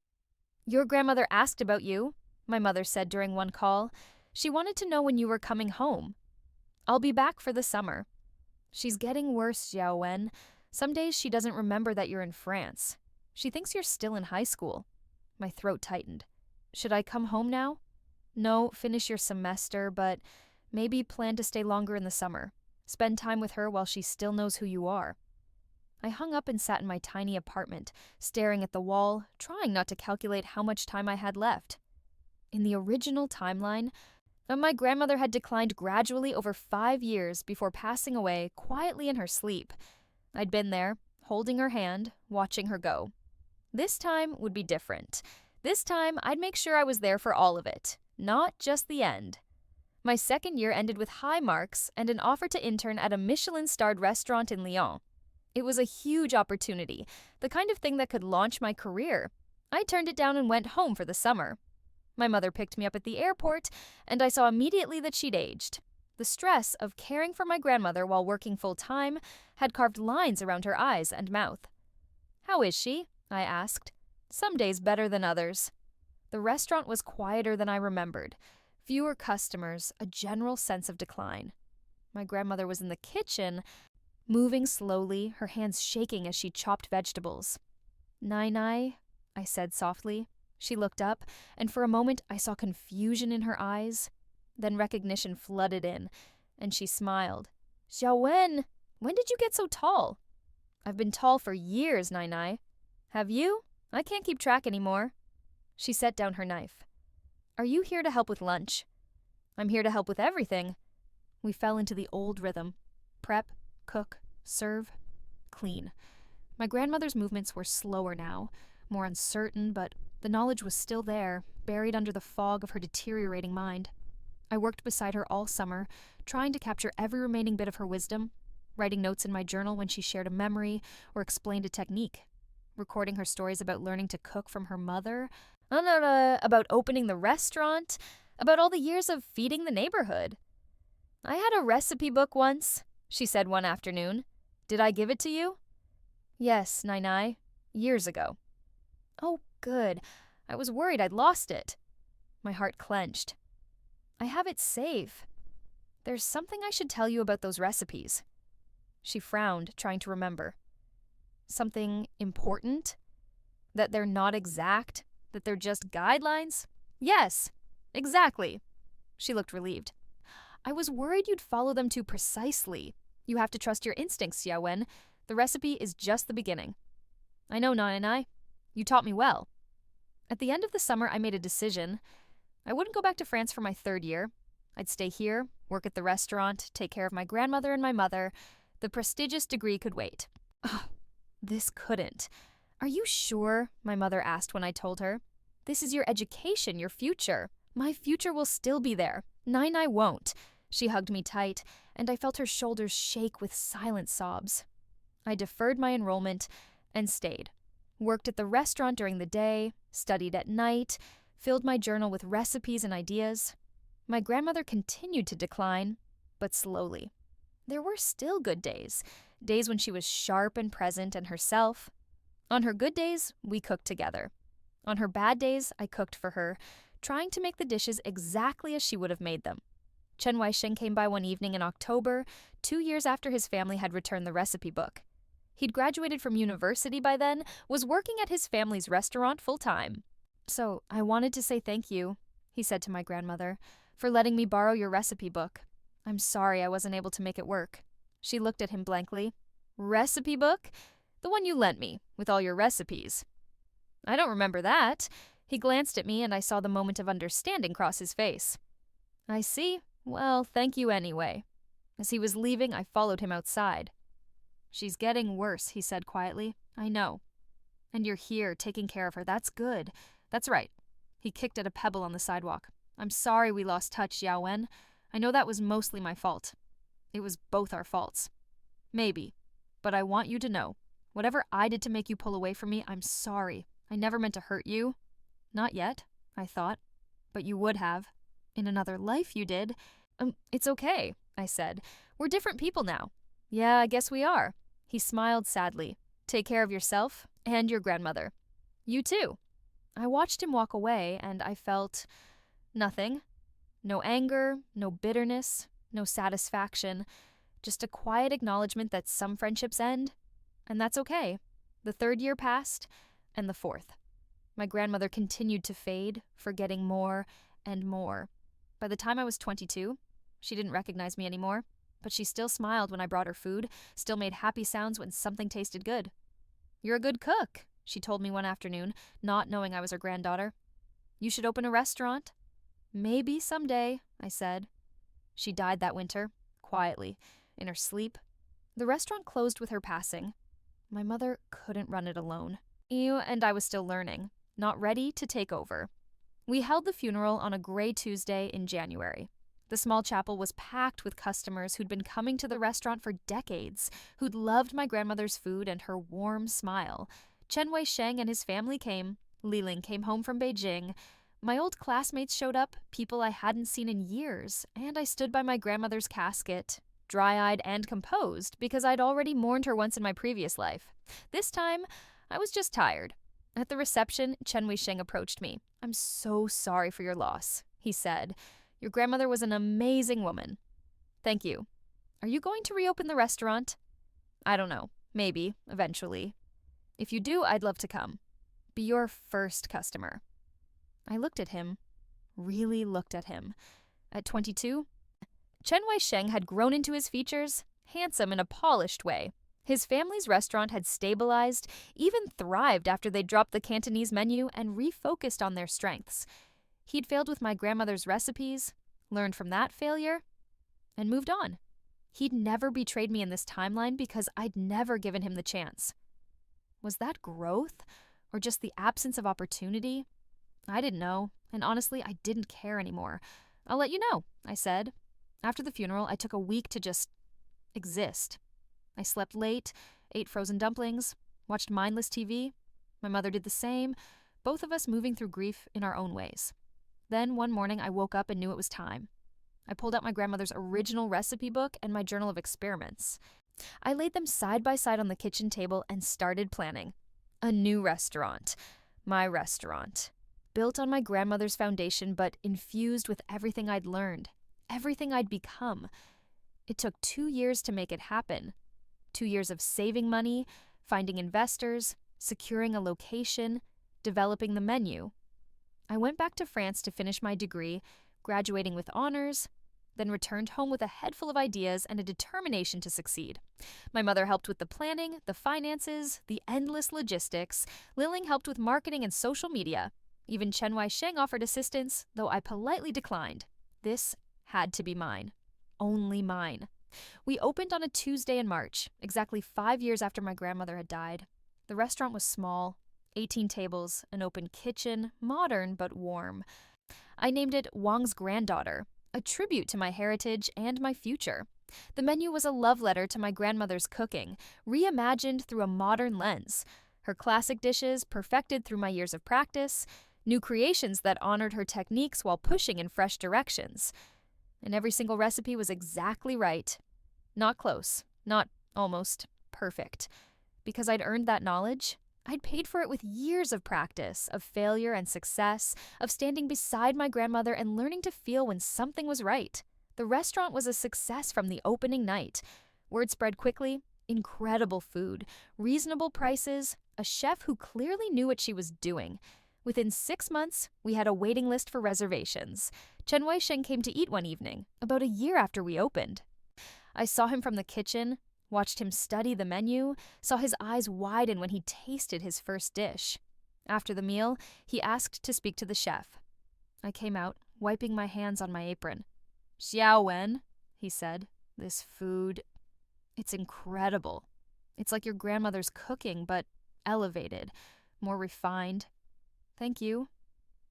"Your grandmother asked about you," my mother said during one call. "She wanted to know when you were coming home." "I'll be back for the summer." "She's getting worse, Xiao Wen. Some days she doesn't remember that you're in France. She thinks you're still in high school." My throat tightened. "Should I come home now?" "No, finish your semester, but maybe plan to stay longer in the summer. Spend time with her while she still knows who you are." I hung up and sat in my tiny apartment, staring at the wall, trying not to calculate how much time I had left. In the original timeline, my grandmother had declined gradually over 5 years before passing away quietly in her sleep. I'd been there, holding her hand, watching her go. This time would be different. This time, I'd make sure I was there for all of it, not just the end. My 2nd year ended with high marks and an offer to intern at a Michelin-starred restaurant in Lyon. It was a huge opportunity, the kind of thing that could launch my career. I turned it down and went home for the summer. My mother picked me up at the airport, and I saw immediately that she'd aged. The stress of caring for my grandmother while working full-time had carved lines around her eyes and mouth. "How is she?" I asked. "Some days better than others." The restaurant was quieter than I remembered. Fewer customers, a general sense of decline. My grandmother was in the kitchen, moving slowly, her hands shaking as she chopped vegetables. "Nai-Nai," I said softly. She looked up, and for a moment I saw confusion in her eyes. Then recognition flooded in, and she smiled. "Xiao Wen, when did you get so tall?" "I've been tall for years, Nai-Nai." "Have you? I can't keep track anymore." She set down her knife. "Are you here to help with lunch?" "I'm here to help with everything." We fell into the old rhythm. Prep, cook, serve, clean. My grandmother's movements were slower now, more uncertain, but the knowledge was still there, buried under the fog of her deteriorating mind. I worked beside her all summer, trying to capture every remaining bit of her wisdom, writing notes in my journal when she shared a memory or explained a technique. recording her stories about learning to cook from her mother, about opening the restaurant, about all the years of feeding the neighborhood. "I had a recipe book once," she said one afternoon. "Did I give it to you?" "Yes, Nai, years ago." "Oh, good. I was worried I'd lost it." My heart clenched. "I have it safe. There's something I should tell you about those recipes." She frowned, trying to remember. "Something important? That they're not exact? That they're just guidelines?" "Yes, exactly." She looked relieved. "I was worried you'd follow them too precisely. You have to trust your instincts, Yawen. The recipe is just the beginning." "I know, Nai. You taught me well." At the end of the summer, I made a decision. I wouldn't go back to France for my 3rd year. I'd stay here, work at the restaurant, take care of my grandmother and my mother. The prestigious degree could wait. Oh, this couldn't. "Are you sure?" my mother asked when I told her. "This is your education, your future. My future will still be there. Nai won't." She hugged me tight, and I felt her shoulders shake with silent sobs. I deferred my enrollment and stayed. Worked at the restaurant during the day, studied at night, filled my journal with recipes and ideas. My grandmother continued to decline, but slowly. There were still good days, days when she was sharp and present and herself. On her good days, we cooked together. On her bad days, I cooked for her, trying to make the dishes exactly as she would have made them. Chen Weisheng came by one evening in October, 2 years after his family had returned the recipe book. He'd graduated from university by then, was working at his family's restaurant full-time. "So, I wanted to say thank you," he said to my grandmother, "for letting me borrow your recipe book. I'm sorry I wasn't able to make it work." She looked at him blankly. "Recipe book? The one you lent me, with all your recipes." "I don't remember that." He glanced at me and I saw the moment of understanding cross his face. "I see. Well, thank you anyway." As he was leaving, I followed him outside. "She's getting worse," he said quietly. "I know. And you're here, taking care of her. That's good. That's right." He kicked at a pebble on the sidewalk. "I'm sorry we lost touch, Yawen. I know that was mostly my fault. It was both our faults. Maybe. But I want you to know, whatever I did to make you pull away from me, I'm sorry. I never meant to hurt you." "Not yet," I thought. "But you would have. In another life you did." It's okay," I said. "We're different people now." "Yeah, I guess we are." He smiled sadly. "Take care of yourself and your grandmother." "You too." I watched him walk away, and I felt nothing. No anger, no bitterness, no satisfaction. Just a quiet acknowledgement that some friendships end, and that's okay. The 3rd year passed, and the 4th. My grandmother continued to fade, forgetting more and more. By the time I was 22, she didn't recognize me anymore, but she still smiled when I brought her food, still made happy sounds when something tasted good. "You're a good cook," she told me one afternoon, not knowing I was her granddaughter. "You should open a restaurant." "Maybe someday," I said. She died that winter, quietly, in her sleep. The restaurant closed with her passing. My mother couldn't run it alone. And I was still learning, not ready to take over. We held the funeral on a gray Tuesday in January. The small chapel was packed with customers who'd been coming to the restaurant for decades, who'd loved my grandmother's food and her warm smile. Chen Weisheng and his family came. Liling came home from Beijing. My old classmates showed up, people I hadn't seen in years, and I stood by my grandmother's casket, dry-eyed and composed, because I'd already mourned her once in my previous life. This time, I was just tired. At the reception, Chen Weisheng approached me. "I'm so sorry for your loss," he said. "Your grandmother was an amazing woman." "Thank you. Are you going to reopen the restaurant?" "I don't know. Maybe, eventually. If you do, I'd love to come. Be your first customer." I looked at him. Really looked at him. At 22, Chen Weisheng had grown into his features, handsome in a polished way. His family's restaurant had stabilized, even thrived after they dropped the Cantonese menu and refocused on their strengths. He'd failed with my grandmother's recipes, learned from that failure, and moved on. He'd never betrayed me in this timeline because I'd never given him the chance. Was that growth, or just the absence of opportunity? I didn't know, and honestly, I didn't care anymore. "I'll let you know," I said. After the funeral, I took a week to just exist. I slept late, ate frozen dumplings, watched mindless TV, My mother did the same, both of us moving through grief in our own ways. Then one morning I woke up and knew it was time. I pulled out my grandmother's original recipe book and my journal of experiments. I laid them side by side on the kitchen table and started planning. A new restaurant. My restaurant. Built on my grandmother's foundation, but infused with everything I'd learned, everything I'd become. It took 2 years to make it happen. 2 years of saving money, finding investors, securing a location, developing the menu. I went back to France to finish my degree, graduating with honors, then returned home with a head full of ideas and a determination to succeed. My mother helped with the planning, the finances, the endless logistics. Liling helped with marketing and social media. Even Chen Wai-sheng offered assistance, though I politely declined. This had to be mine. Only mine. We opened on a Tuesday in March, exactly 5 years after my grandmother had died. The restaurant was small, 18 tables, an open kitchen, modern but warm. I named it Wang's Granddaughter, a tribute to my heritage and my future. The menu was a love letter to my grandmother's cooking, reimagined through a modern lens. Her classic dishes perfected through my years of practice, new creations that honored her techniques while pushing in fresh directions. And every single recipe was exactly right. Not close, not almost perfect. Because I'd earned that knowledge, I'd paid for it with years of practice, of failure and success, of standing beside my grandmother and learning to feel when something was right. The restaurant was a success from the opening night. Word spread quickly, incredible food, reasonable prices, a chef who clearly knew what she was doing. Within 6 months, we had a waiting list for reservations. Chen Wai-sheng came to eat one evening, about a year after we opened. I saw him from the kitchen, watched him study the menu, saw his eyes widen when he tasted his first dish. After the meal, he asked to speak to the chef. I came out, wiping my hands on my apron. "Xiao Wen," he said, "this food, it's incredible. It's like your grandmother's cooking, but elevated, more refined. Thank you.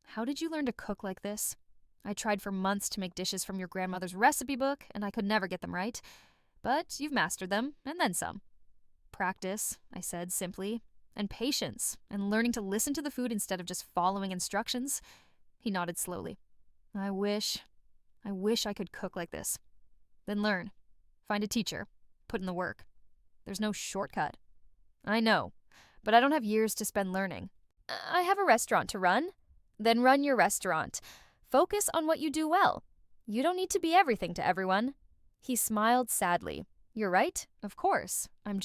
How did you learn to cook like this? I tried for months to make dishes from your grandmother's recipe book, and I could never get them right. But you've mastered them, and then some." "Practice," I said simply, "and patience, and learning to listen to the food instead of just following instructions." He nodded slowly. I wish I could cook like this." "Then learn. Find a teacher. Put in the work. There's no shortcut." "I know, but I don't have years to spend learning." "I have a restaurant to run." "Then run your restaurant. Focus on what you do well. You don't need to be everything to everyone." He smiled sadly. "You're right, of course. I'm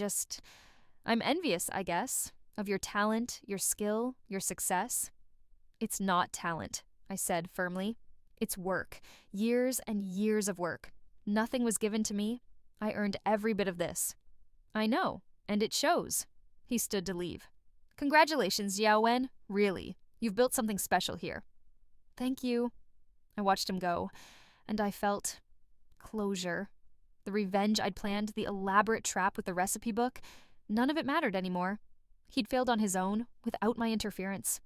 envious, I guess, of your talent, your skill, your success." "It's not talent," I said firmly. "It's work. Years and years of work. Nothing was given to me. I earned every bit of this." "I know, and it shows." He stood to leave. "Congratulations, Xiao Wen. Really. You've built something special here." "Thank you." I watched him go, and I felt closure. The revenge I'd planned, the elaborate trap with the recipe book, none of it mattered anymore. He'd failed on his own, without my interference.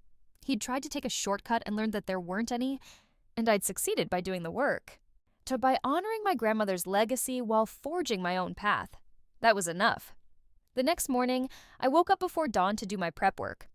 He'd tried to take a shortcut and learned that there weren't any, and I'd succeeded by doing the work. By honoring my grandmother's legacy while forging my own path. That was enough. The next morning, I woke up before dawn to do my prep work.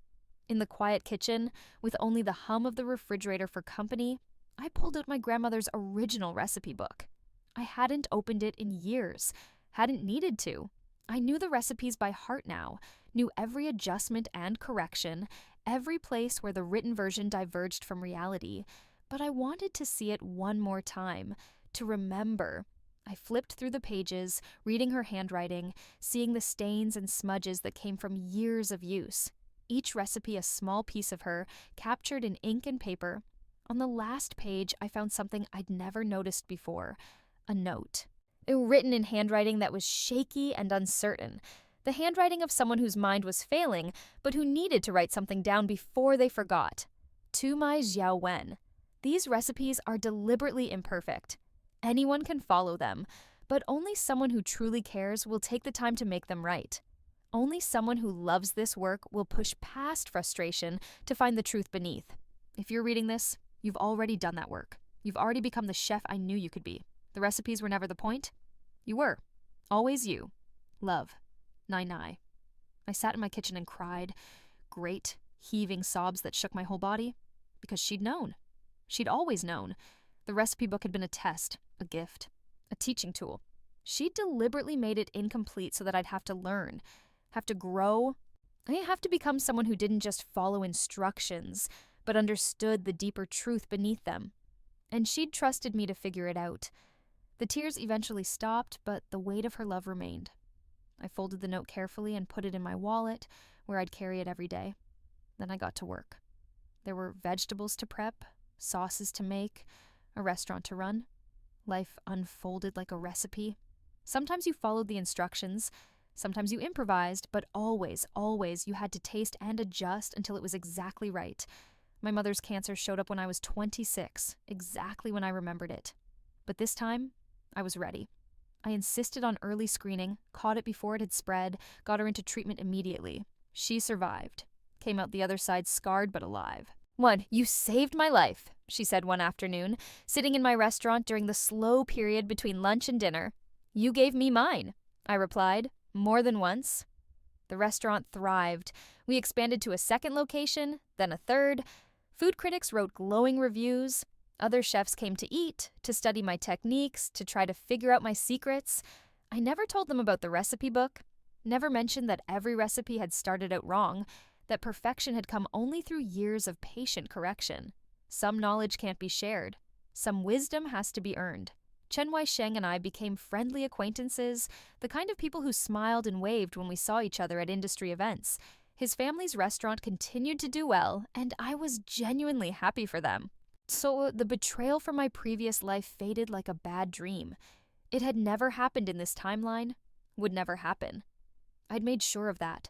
In the quiet kitchen, with only the hum of the refrigerator for company, I pulled out my grandmother's original recipe book. I hadn't opened it in years, hadn't needed to. I knew the recipes by heart now, knew every adjustment and correction, every place where the written version diverged from reality, but I wanted to see it one more time, to remember. I flipped through the pages, reading her handwriting, seeing the stains and smudges that came from years of use. Each recipe a small piece of her, captured in ink and paper. On the last page, I found something I'd never noticed before, a note. Written in handwriting that was shaky and uncertain. The handwriting of someone whose mind was failing, but who needed to write something down before they forgot. To my Xiao Wen. These recipes are deliberately imperfect. Anyone can follow them, but only someone who truly cares will take the time to make them right. Only someone who loves this work will push past frustration to find the truth beneath. If you're reading this, you've already done that work. You've already become the chef I knew you could be. The recipes were never the point. You were. Always you. Love. Nai Nai. I sat in my kitchen and cried great, heaving sobs that shook my whole body? Because she'd known. She'd always known. The recipe book had been a test, a gift, a teaching tool. She'd deliberately made it incomplete so that I'd have to learn, have to grow. I'd have to become someone who didn't just follow instructions, but understood the deeper truth beneath them. And she'd trusted me to figure it out. The tears eventually stopped, but the weight of her love remained. I folded the note carefully and put it in my wallet, where I'd carry it every day. Then I got to work. There were vegetables to prep, sauces to make, a restaurant to run. Life unfolded like a recipe. Sometimes you followed the instructions, sometimes you improvised, but always, always you had to taste and adjust until it was exactly right. My mother's cancer showed up when I was 26, exactly when I remembered it. But this time, I was ready. I insisted on early screening, caught it before it had spread, got her into treatment immediately. She survived, came out the other side scarred but alive. You saved my life, she said one afternoon, sitting in my restaurant during the slow period between lunch and dinner. You gave me mine, I replied, more than once. The restaurant thrived. We expanded to a second location, then a third. Food critics wrote glowing reviews. Other chefs came to eat, to study my techniques, to try to figure out my secrets. I never told them about the recipe book, never mentioned that every recipe had started out wrong, that perfection had come only through years of patient correction. Some knowledge can't be shared. Some wisdom has to be earned. Chen Wai-sheng and I became friendly acquaintances, the kind of people who smiled and waved when we saw each other at industry events. His family's restaurant continued to do well, and I was genuinely happy for them. So the betrayal from my previous life faded like a bad dream. It had never happened in this timeline, would never happen. I'd made sure of that.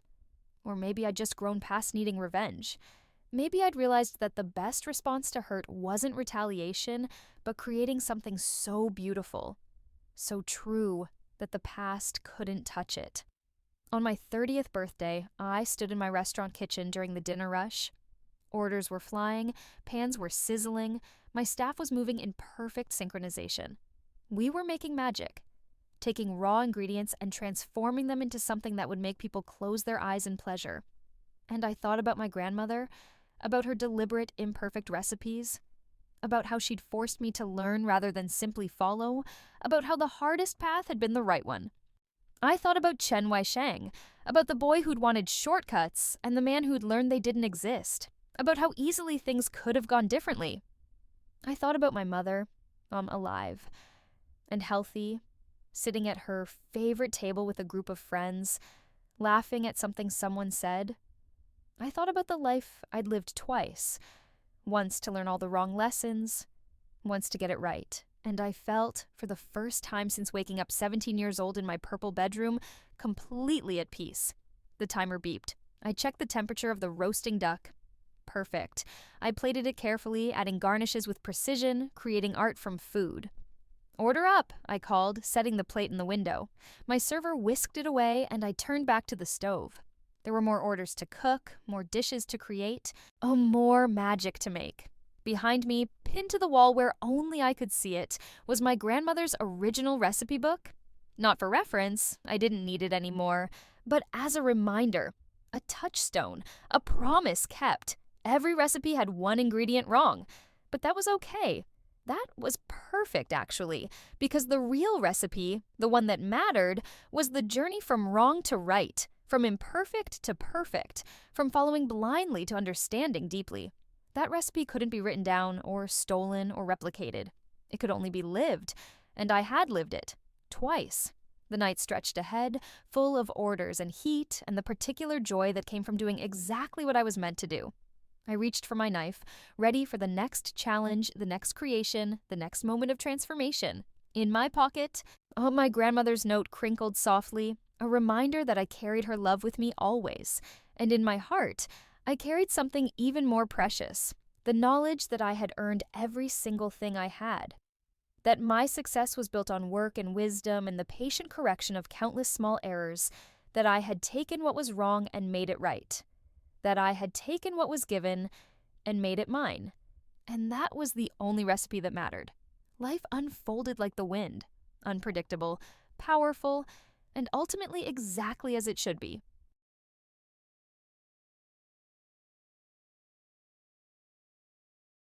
Or maybe I'd just grown past needing revenge. Maybe I'd realized that the best response to hurt wasn't retaliation, but creating something so beautiful, so true, that the past couldn't touch it. On my 30th birthday, I stood in my restaurant kitchen during the dinner rush. Orders were flying, pans were sizzling, my staff was moving in perfect synchronization. We were making magic, taking raw ingredients and transforming them into something that would make people close their eyes in pleasure. And I thought about my grandmother, about her deliberate, imperfect recipes, about how she'd forced me to learn rather than simply follow, about how the hardest path had been the right one. I thought about Chen Wai-sheng, about the boy who'd wanted shortcuts and the man who'd learned they didn't exist, about how easily things could have gone differently. I thought about my mother, alive and healthy, sitting at her favorite table with a group of friends, laughing at something someone said. I thought about the life I'd lived twice, once to learn all the wrong lessons, once to get it right. And I felt, for the first time since waking up 17 years old in my purple bedroom, completely at peace. The timer beeped. I checked the temperature of the roasting duck. Perfect. I plated it carefully, adding garnishes with precision, creating art from food. Order up, I called, setting the plate in the window. My server whisked it away, and I turned back to the stove. There were more orders to cook, more dishes to create, more magic to make. Behind me, pinned to the wall where only I could see it, was my grandmother's original recipe book. Not for reference, I didn't need it anymore, but as a reminder, a touchstone, a promise kept. Every recipe had one ingredient wrong, but that was okay. That was perfect, actually, because the real recipe, the one that mattered, was the journey from wrong to right, from imperfect to perfect, from following blindly to understanding deeply. That recipe couldn't be written down or stolen or replicated. It could only be lived, and I had lived it, twice. The night stretched ahead, full of orders and heat and the particular joy that came from doing exactly what I was meant to do. I reached for my knife, ready for the next challenge, the next creation, the next moment of transformation. In my pocket, my grandmother's note crinkled softly, a reminder that I carried her love with me always. And in my heart, I carried something even more precious, the knowledge that I had earned every single thing I had. That my success was built on work and wisdom and the patient correction of countless small errors, that I had taken what was wrong and made it right. That I had taken what was given and made it mine. And that was the only recipe that mattered. Life unfolded like the wind, unpredictable, powerful, and ultimately exactly as it should be.